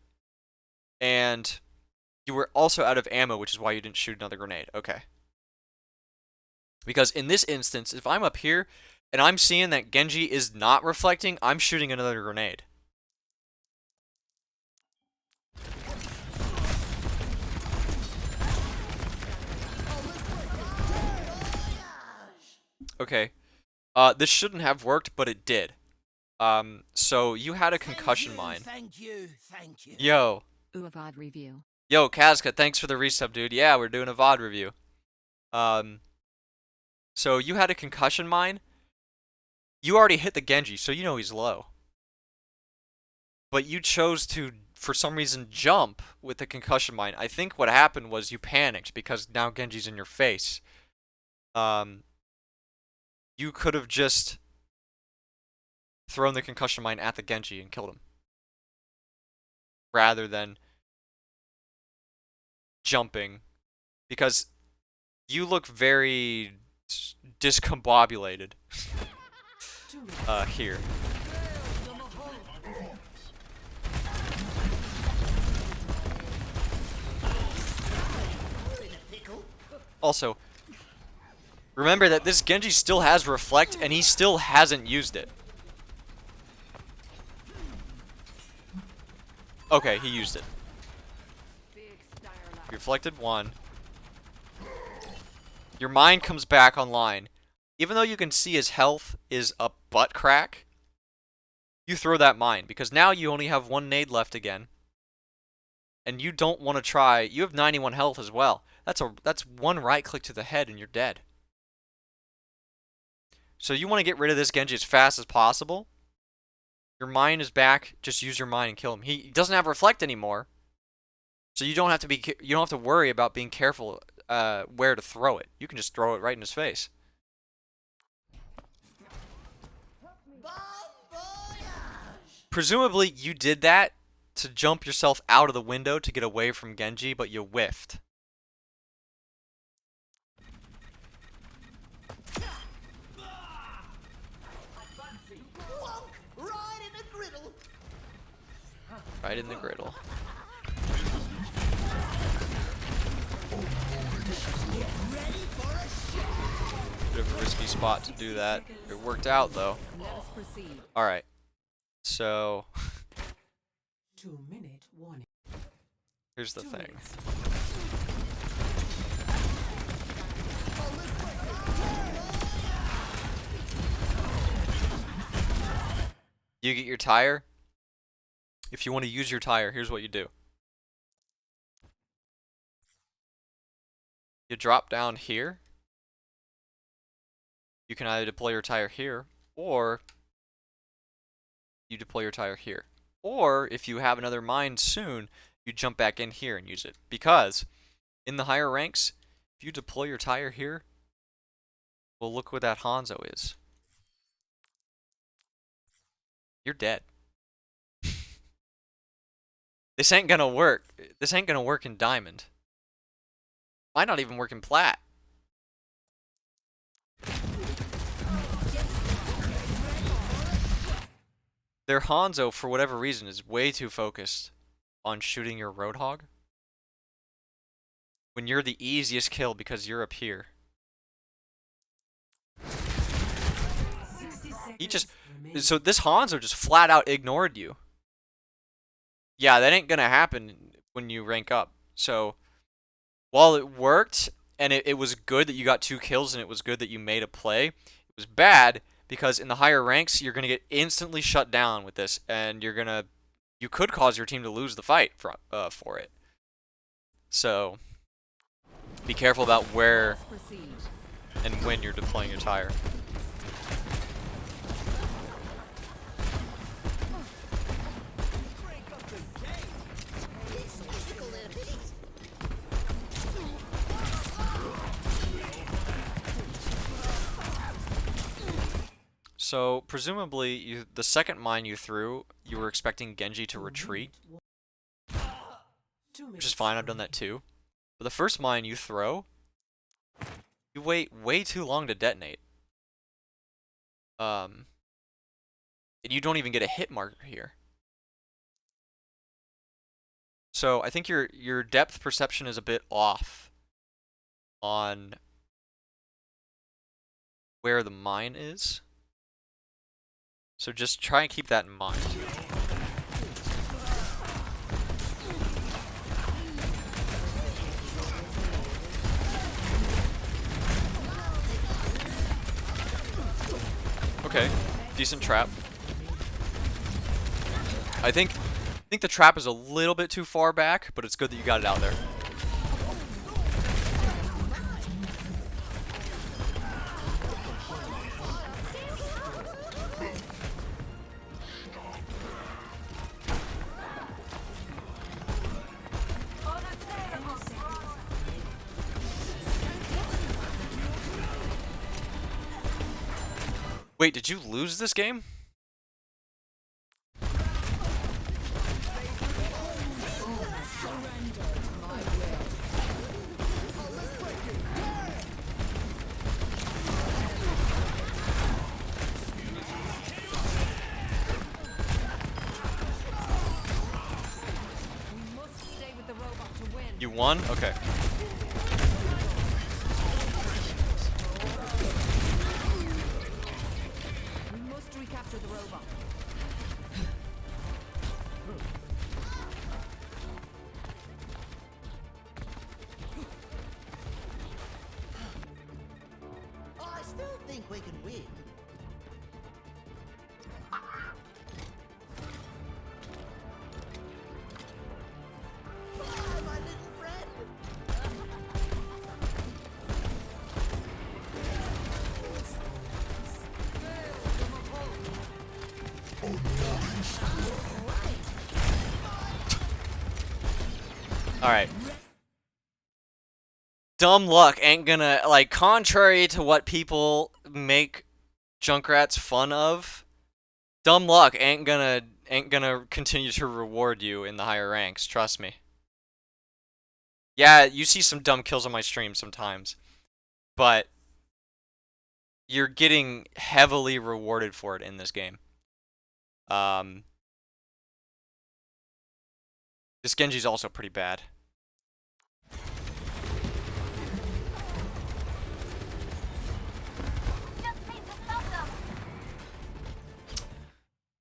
and you were also out of ammo, which is why you didn't shoot another grenade. Okay. Because in this instance, if I'm up here and I'm seeing that Genji is not reflecting, I'm shooting another grenade. Okay. This shouldn't have worked, but it did. So you had a concussion mine. Thank you. Yo. OW2 Yo, Kazka, thanks for the resub, dude. Yeah, we're doing a VOD review. So you had a concussion mine. You already hit the Genji, so you know he's low. But you chose to, for some reason, jump with the concussion mine. I think what happened was you panicked because now Genji's in your face. You could have just thrown the concussion mine at the Genji and killed him. Rather than jumping. Because you look very discombobulated here. Also, remember that this Genji still has Reflect and he still hasn't used it. Okay, he used it. Reflected one. Your mine comes back online. Even though you can see his health is a butt crack, you throw that mine because now you only have one nade left again. And you don't want to try. You have 91 health as well. That's one right click to the head and you're dead. So you want to get rid of this Genji as fast as possible. Your mine is back. Just use your mine and kill him. He doesn't have Reflect anymore. So you don't have to worry about being careful where to throw it. You can just throw it right in his face. Presumably you did that to jump yourself out of the window to get away from Genji, but you whiffed. Right in the griddle. Bit of a risky spot to do that. It worked out though. Alright. So 2-minute warning. here's the thing. You get your tire. If you want to use your tire, here's what you do. You drop down here. You can either deploy your tire here, or you deploy your tire here. Or, if you have another mine soon, you jump back in here and use it. Because, in the higher ranks, if you deploy your tire here, well, look what that Hanzo is. You're dead. This ain't gonna work. This ain't gonna work in Diamond. Might not even work in Plat. Their Hanzo, for whatever reason, is way too focused on shooting your Roadhog. When you're the easiest kill because you're up here. 60 He just... seconds remaining. So this Hanzo just flat out ignored you. Yeah, that ain't gonna happen when you rank up. So, while it worked, and it was good that you got 2 kills and it was good that you made a play, it was bad because in the higher ranks, you're gonna get instantly shut down with this, and you could cause your team to lose the fight for it. So, be careful about where and when you're deploying your tire. So, presumably, the second mine you threw, you were expecting Genji to retreat, 2 which is minutes fine, I've done that too. But the first mine you throw, you wait way too long to detonate. And you don't even get a hit marker here. So I think your depth perception is a bit off on where the mine is. So just try and keep that in mind. Okay, decent trap. I think the trap is a little bit too far back, but it's good that you got it out there. Wait, did you lose this game? You won? Okay. We must recapture the robot. I still think we can win. Bye, my little friend. Alright. Dumb luck ain't gonna, like, contrary to what people make Junkrats fun of, dumb luck ain't gonna continue to reward you in the higher ranks, trust me. Yeah, you see some dumb kills on my stream sometimes, but you're getting heavily rewarded for it in this game. This Genji's also pretty bad.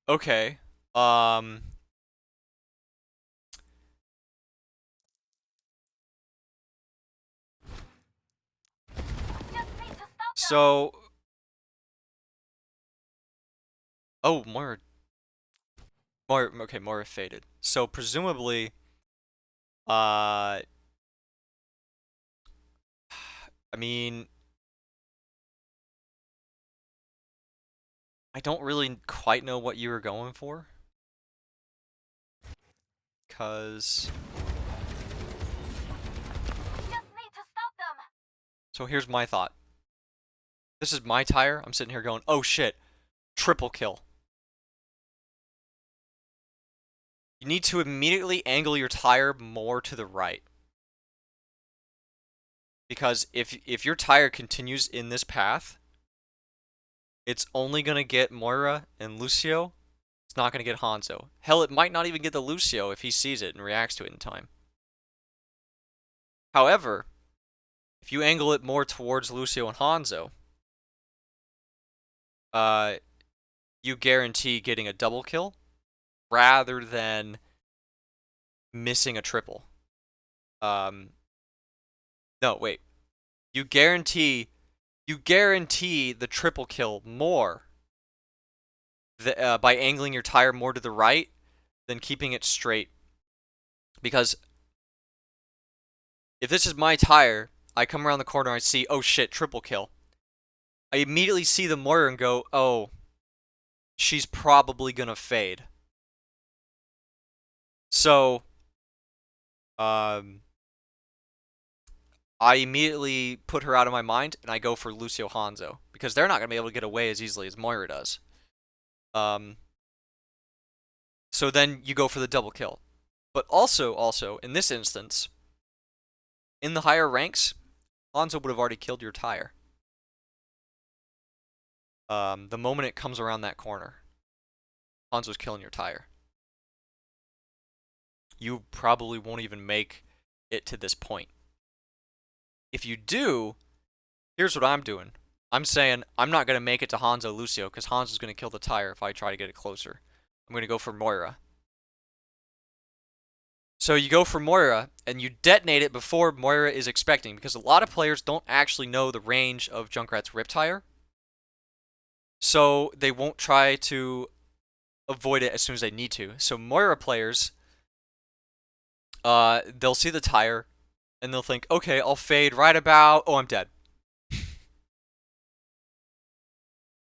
Okay. So. Oh, more. Okay, Moira faded. So presumably, I mean, I don't really quite know what you were going for. Because, Just need to stop them. so here's my thought. This is my tire. I'm sitting here going, oh shit, triple kill. You need to immediately angle your tire more to the right. Because if your tire continues in this path, it's only going to get Moira and Lucio. It's not going to get Hanzo. Hell, it might not even get the Lucio if he sees it and reacts to it in time. However, if you angle it more towards Lucio and Hanzo, you guarantee getting a double kill rather than missing a triple. No, wait. You guarantee the triple kill more by angling your tire more to the right than keeping it straight. Because if this is my tire, I come around the corner, I see, oh shit, triple kill. I immediately see the Moira and go, oh, she's probably gonna fade. So, I immediately put her out of my mind and I go for Lucio Hanzo because they're not gonna be able to get away as easily as Moira does. So then you go for the double kill. But also, in this instance, in the higher ranks, Hanzo would have already killed your tire. The moment it comes around that corner, Hanzo's killing your tire. You probably won't even make it to this point. If you do, here's what I'm doing. I'm saying I'm not going to make it to Hanzo Lucio because Hanzo's going to kill the tire if I try to get it closer. I'm going to go for Moira. So you go for Moira, and you detonate it before Moira is expecting, because a lot of players don't actually know the range of Junkrat's Riptire. So they won't try to avoid it as soon as they need to. So Moira players, they'll see the tire, and they'll think, okay, I'll fade right about, oh, I'm dead.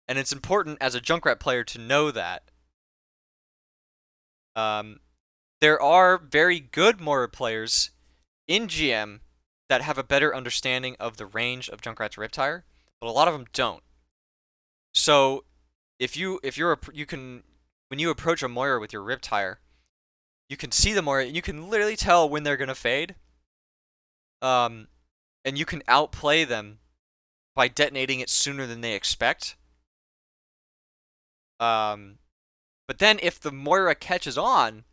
And it's important as a Junkrat player to know that. There are very good Moira players in GM that have a better understanding of the range of Junkrat's Riptire, but a lot of them don't. So when you approach a Moira with your Riptire, you can see the Moira and you can literally tell when they're gonna fade. And you can outplay them by detonating it sooner than they expect. But then if the Moira catches on,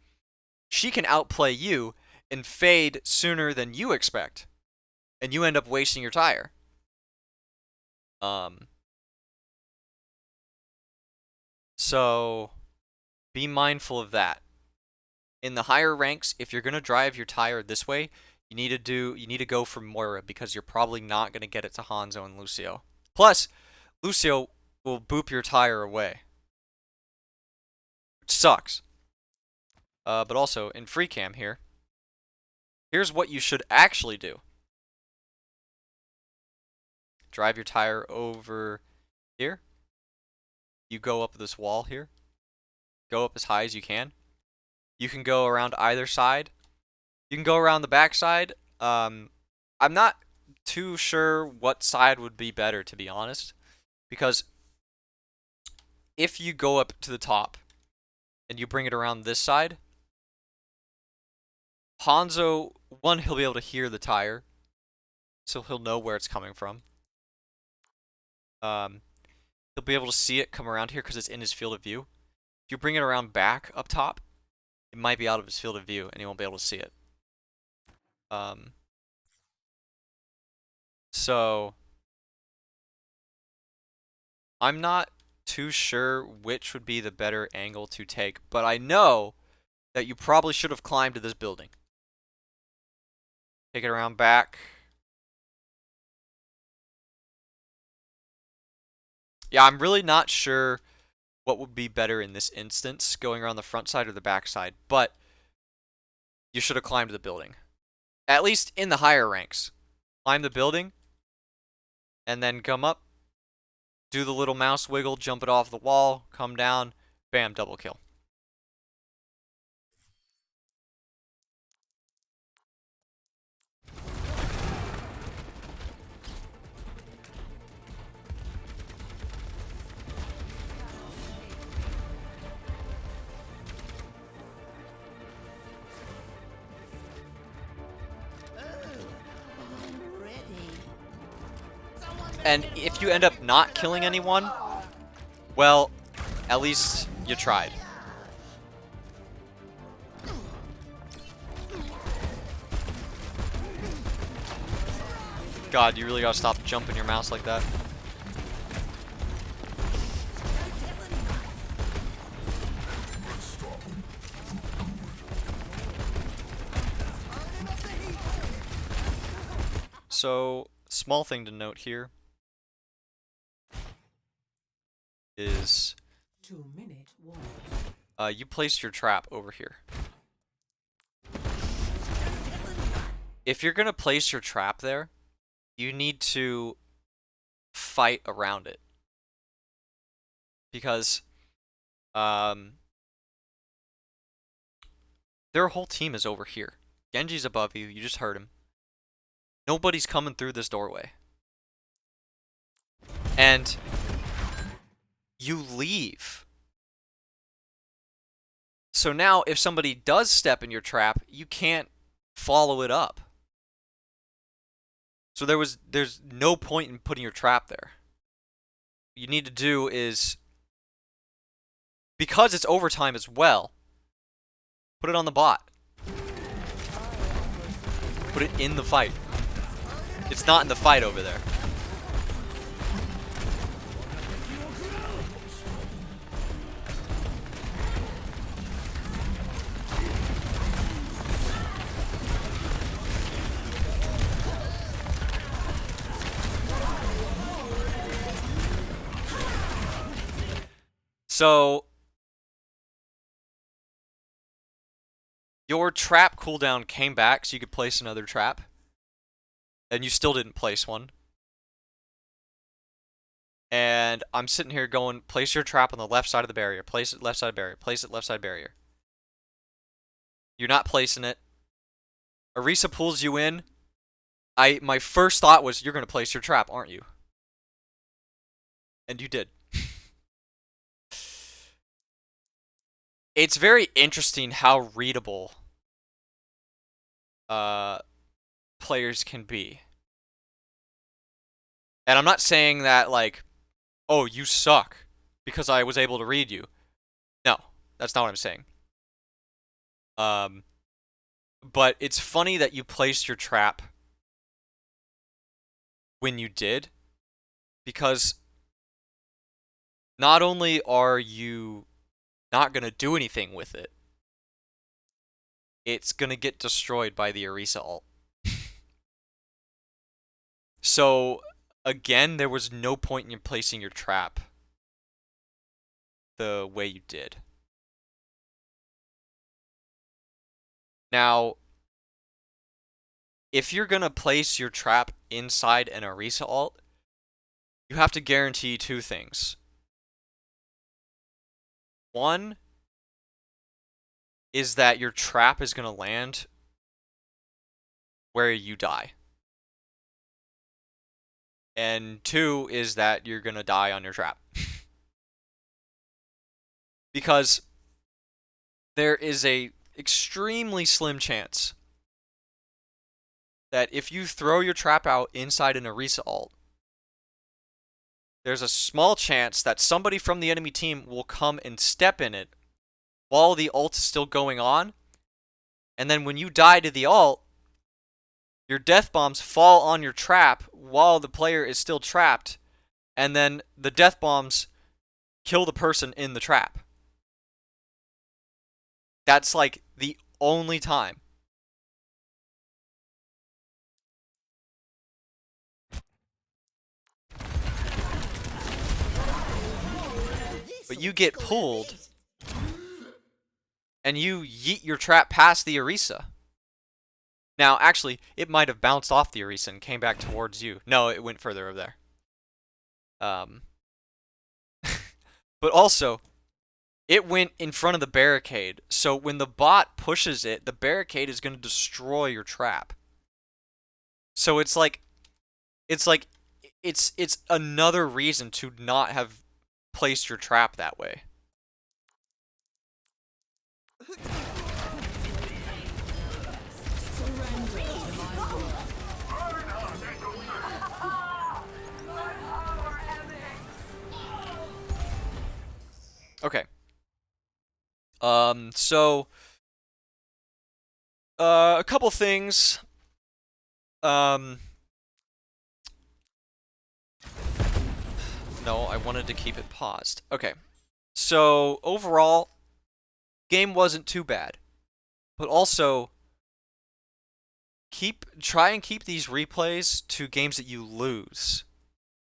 she can outplay you and fade sooner than you expect. And you end up wasting your tire. So be mindful of that. In the higher ranks, if you're gonna drive your tire this way, you need to go for Moira because you're probably not gonna get it to Hanzo and Lucio. Plus, Lucio will boop your tire away, which sucks. But also in free cam here, here's what you should actually do. Drive your tire over here. You go up this wall here. Go up as high as you can. You can go around either side. You can go around the back side. I'm not too sure what side would be better, to be honest. Because if you go up to the top and you bring it around this side, Hanzo, one, he'll be able to hear the tire. So he'll know where it's coming from. He'll be able to see it come around here because it's in his field of view. If you bring it around back up top, it might be out of his field of view and he won't be able to see it. So I'm not too sure which would be the better angle to take, but I know that you probably should have climbed to this building. Take it around back. Yeah, I'm really not sure what would be better in this instance, going around the front side or the back side, but you should have climbed the building. At least in the higher ranks. Climb the building, and then come up, do the little mouse wiggle, jump it off the wall, come down, bam, double kill. I'm ready. And if you end up not killing anyone, well, at least you tried. God, you really gotta stop jumping your mouse like that. So, small thing to note here is 2-minute warning. you placed your trap over here. If you're gonna place your trap there, you need to fight around it. Because their whole team is over here. Genji's above you, you just heard him. Nobody's coming through this doorway. And you leave. So now if somebody does step in your trap, you can't follow it up. So there's no point in putting your trap there. What you need to do is, because it's overtime as well, put it on the bot. Put it in the fight. It's not in the fight over there. So, your trap cooldown came back so you could place another trap, and you still didn't place one. And I'm sitting here going, place your trap on the left side of the barrier, place it left side barrier, place it left side barrier. You're not placing it. Orisa pulls you in. My first thought was, you're going to place your trap, aren't you? And you did. It's very interesting how readable players can be. And I'm not saying that, like, oh, you suck because I was able to read you. No, that's not what I'm saying. But it's funny that you placed your trap when you did, because not only are you not going to do anything with it, it's going to get destroyed by the Orisa ult. So, again, there was no point in placing your trap the way you did. Now, if you're going to place your trap inside an Orisa ult, you have to guarantee two things. One is that your trap is going to land where you die. And two is that you're going to die on your trap. Because there is a extremely slim chance that if you throw your trap out inside an Orisa ult, there's a small chance that somebody from the enemy team will come and step in it while the ult is still going on. And then when you die to the ult, your death bombs fall on your trap while the player is still trapped. And then the death bombs kill the person in the trap. That's like the only time. This but you get pulled and you yeet your trap past the Orisa. Now, actually, it might have bounced off the Orisa and came back towards you. No, it went further over there. But also, it went in front of the barricade. So when the bot pushes it, the barricade is going to destroy your trap. So it's another reason to not have placed your trap that way. Okay. So a couple things. No, I wanted to keep it paused. Okay. So overall, game wasn't too bad. But also try and keep these replays to games that you lose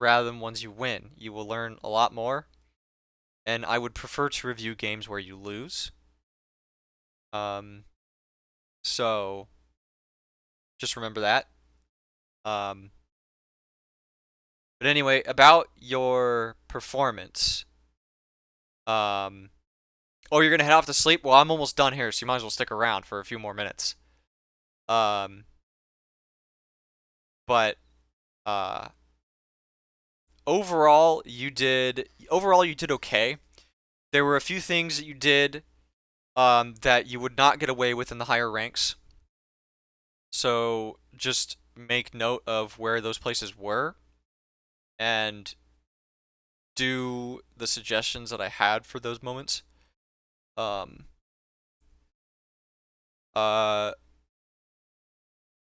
rather than ones you win. You will learn a lot more. And I would prefer to review games where you lose. So just remember that. But anyway, about your performance. Oh, you're gonna head off to sleep? Well, I'm almost done here, so you might as well stick around for a few more minutes. But overall you did okay. There were a few things that you did that you would not get away with in the higher ranks. So just make note of where those places were and do the suggestions that I had for those moments. In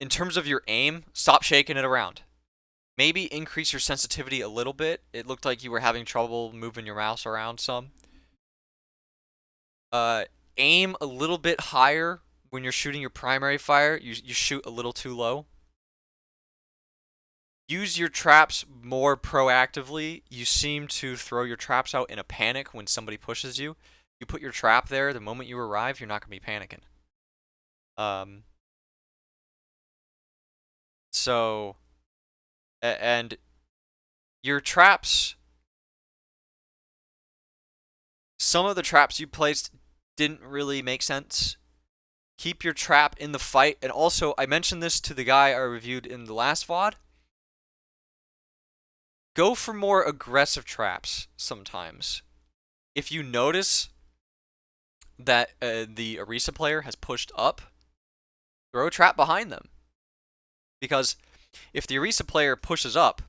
terms of your aim, stop shaking it around. Maybe increase your sensitivity a little bit. It looked like you were having trouble moving your mouse around some. Aim a little bit higher when you're shooting your primary fire. You shoot a little too low. Use your traps more proactively. You seem to throw your traps out in a panic when somebody pushes you. You put your trap there the moment you arrive, you're not going to be panicking. So, and your traps, some of the traps you placed didn't really make sense. Keep your trap in the fight. And also, I mentioned this to the guy I reviewed in the last VOD. Go for more aggressive traps sometimes. If you notice that the Orisa player has pushed up, throw a trap behind them. Because if the Orisa player pushes up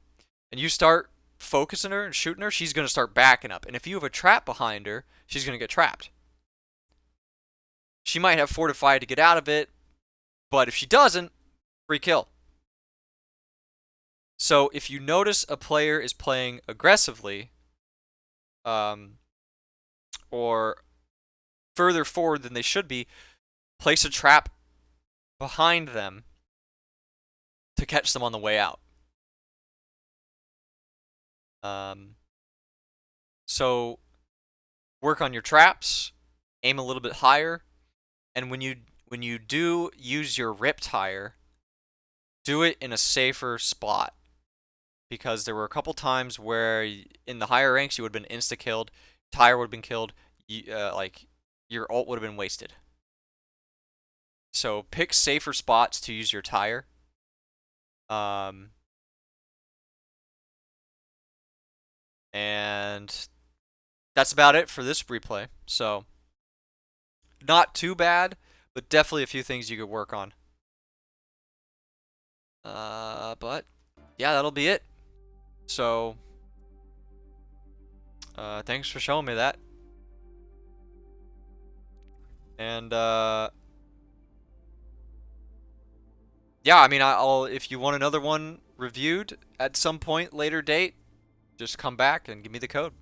and you start focusing her and shooting her, she's going to start backing up. And if you have a trap behind her, she's going to get trapped. She might have fortified to get out of it, but if she doesn't, free kill. So if you notice a player is playing aggressively, or further forward than they should be, place a trap behind them to catch them on the way out. So work on your traps, aim a little bit higher, and when you do use your rip tire, do it in a safer spot. Because there were a couple times where in the higher ranks you would have been insta-killed, tire would have been killed, like your ult would have been wasted. So pick safer spots to use your tire. And that's about it for this replay. So not too bad, but definitely a few things you could work on. But yeah, that'll be it. So thanks for showing me that. And yeah, I mean, I'll if you want another one reviewed at some point later date, just come back and give me the code.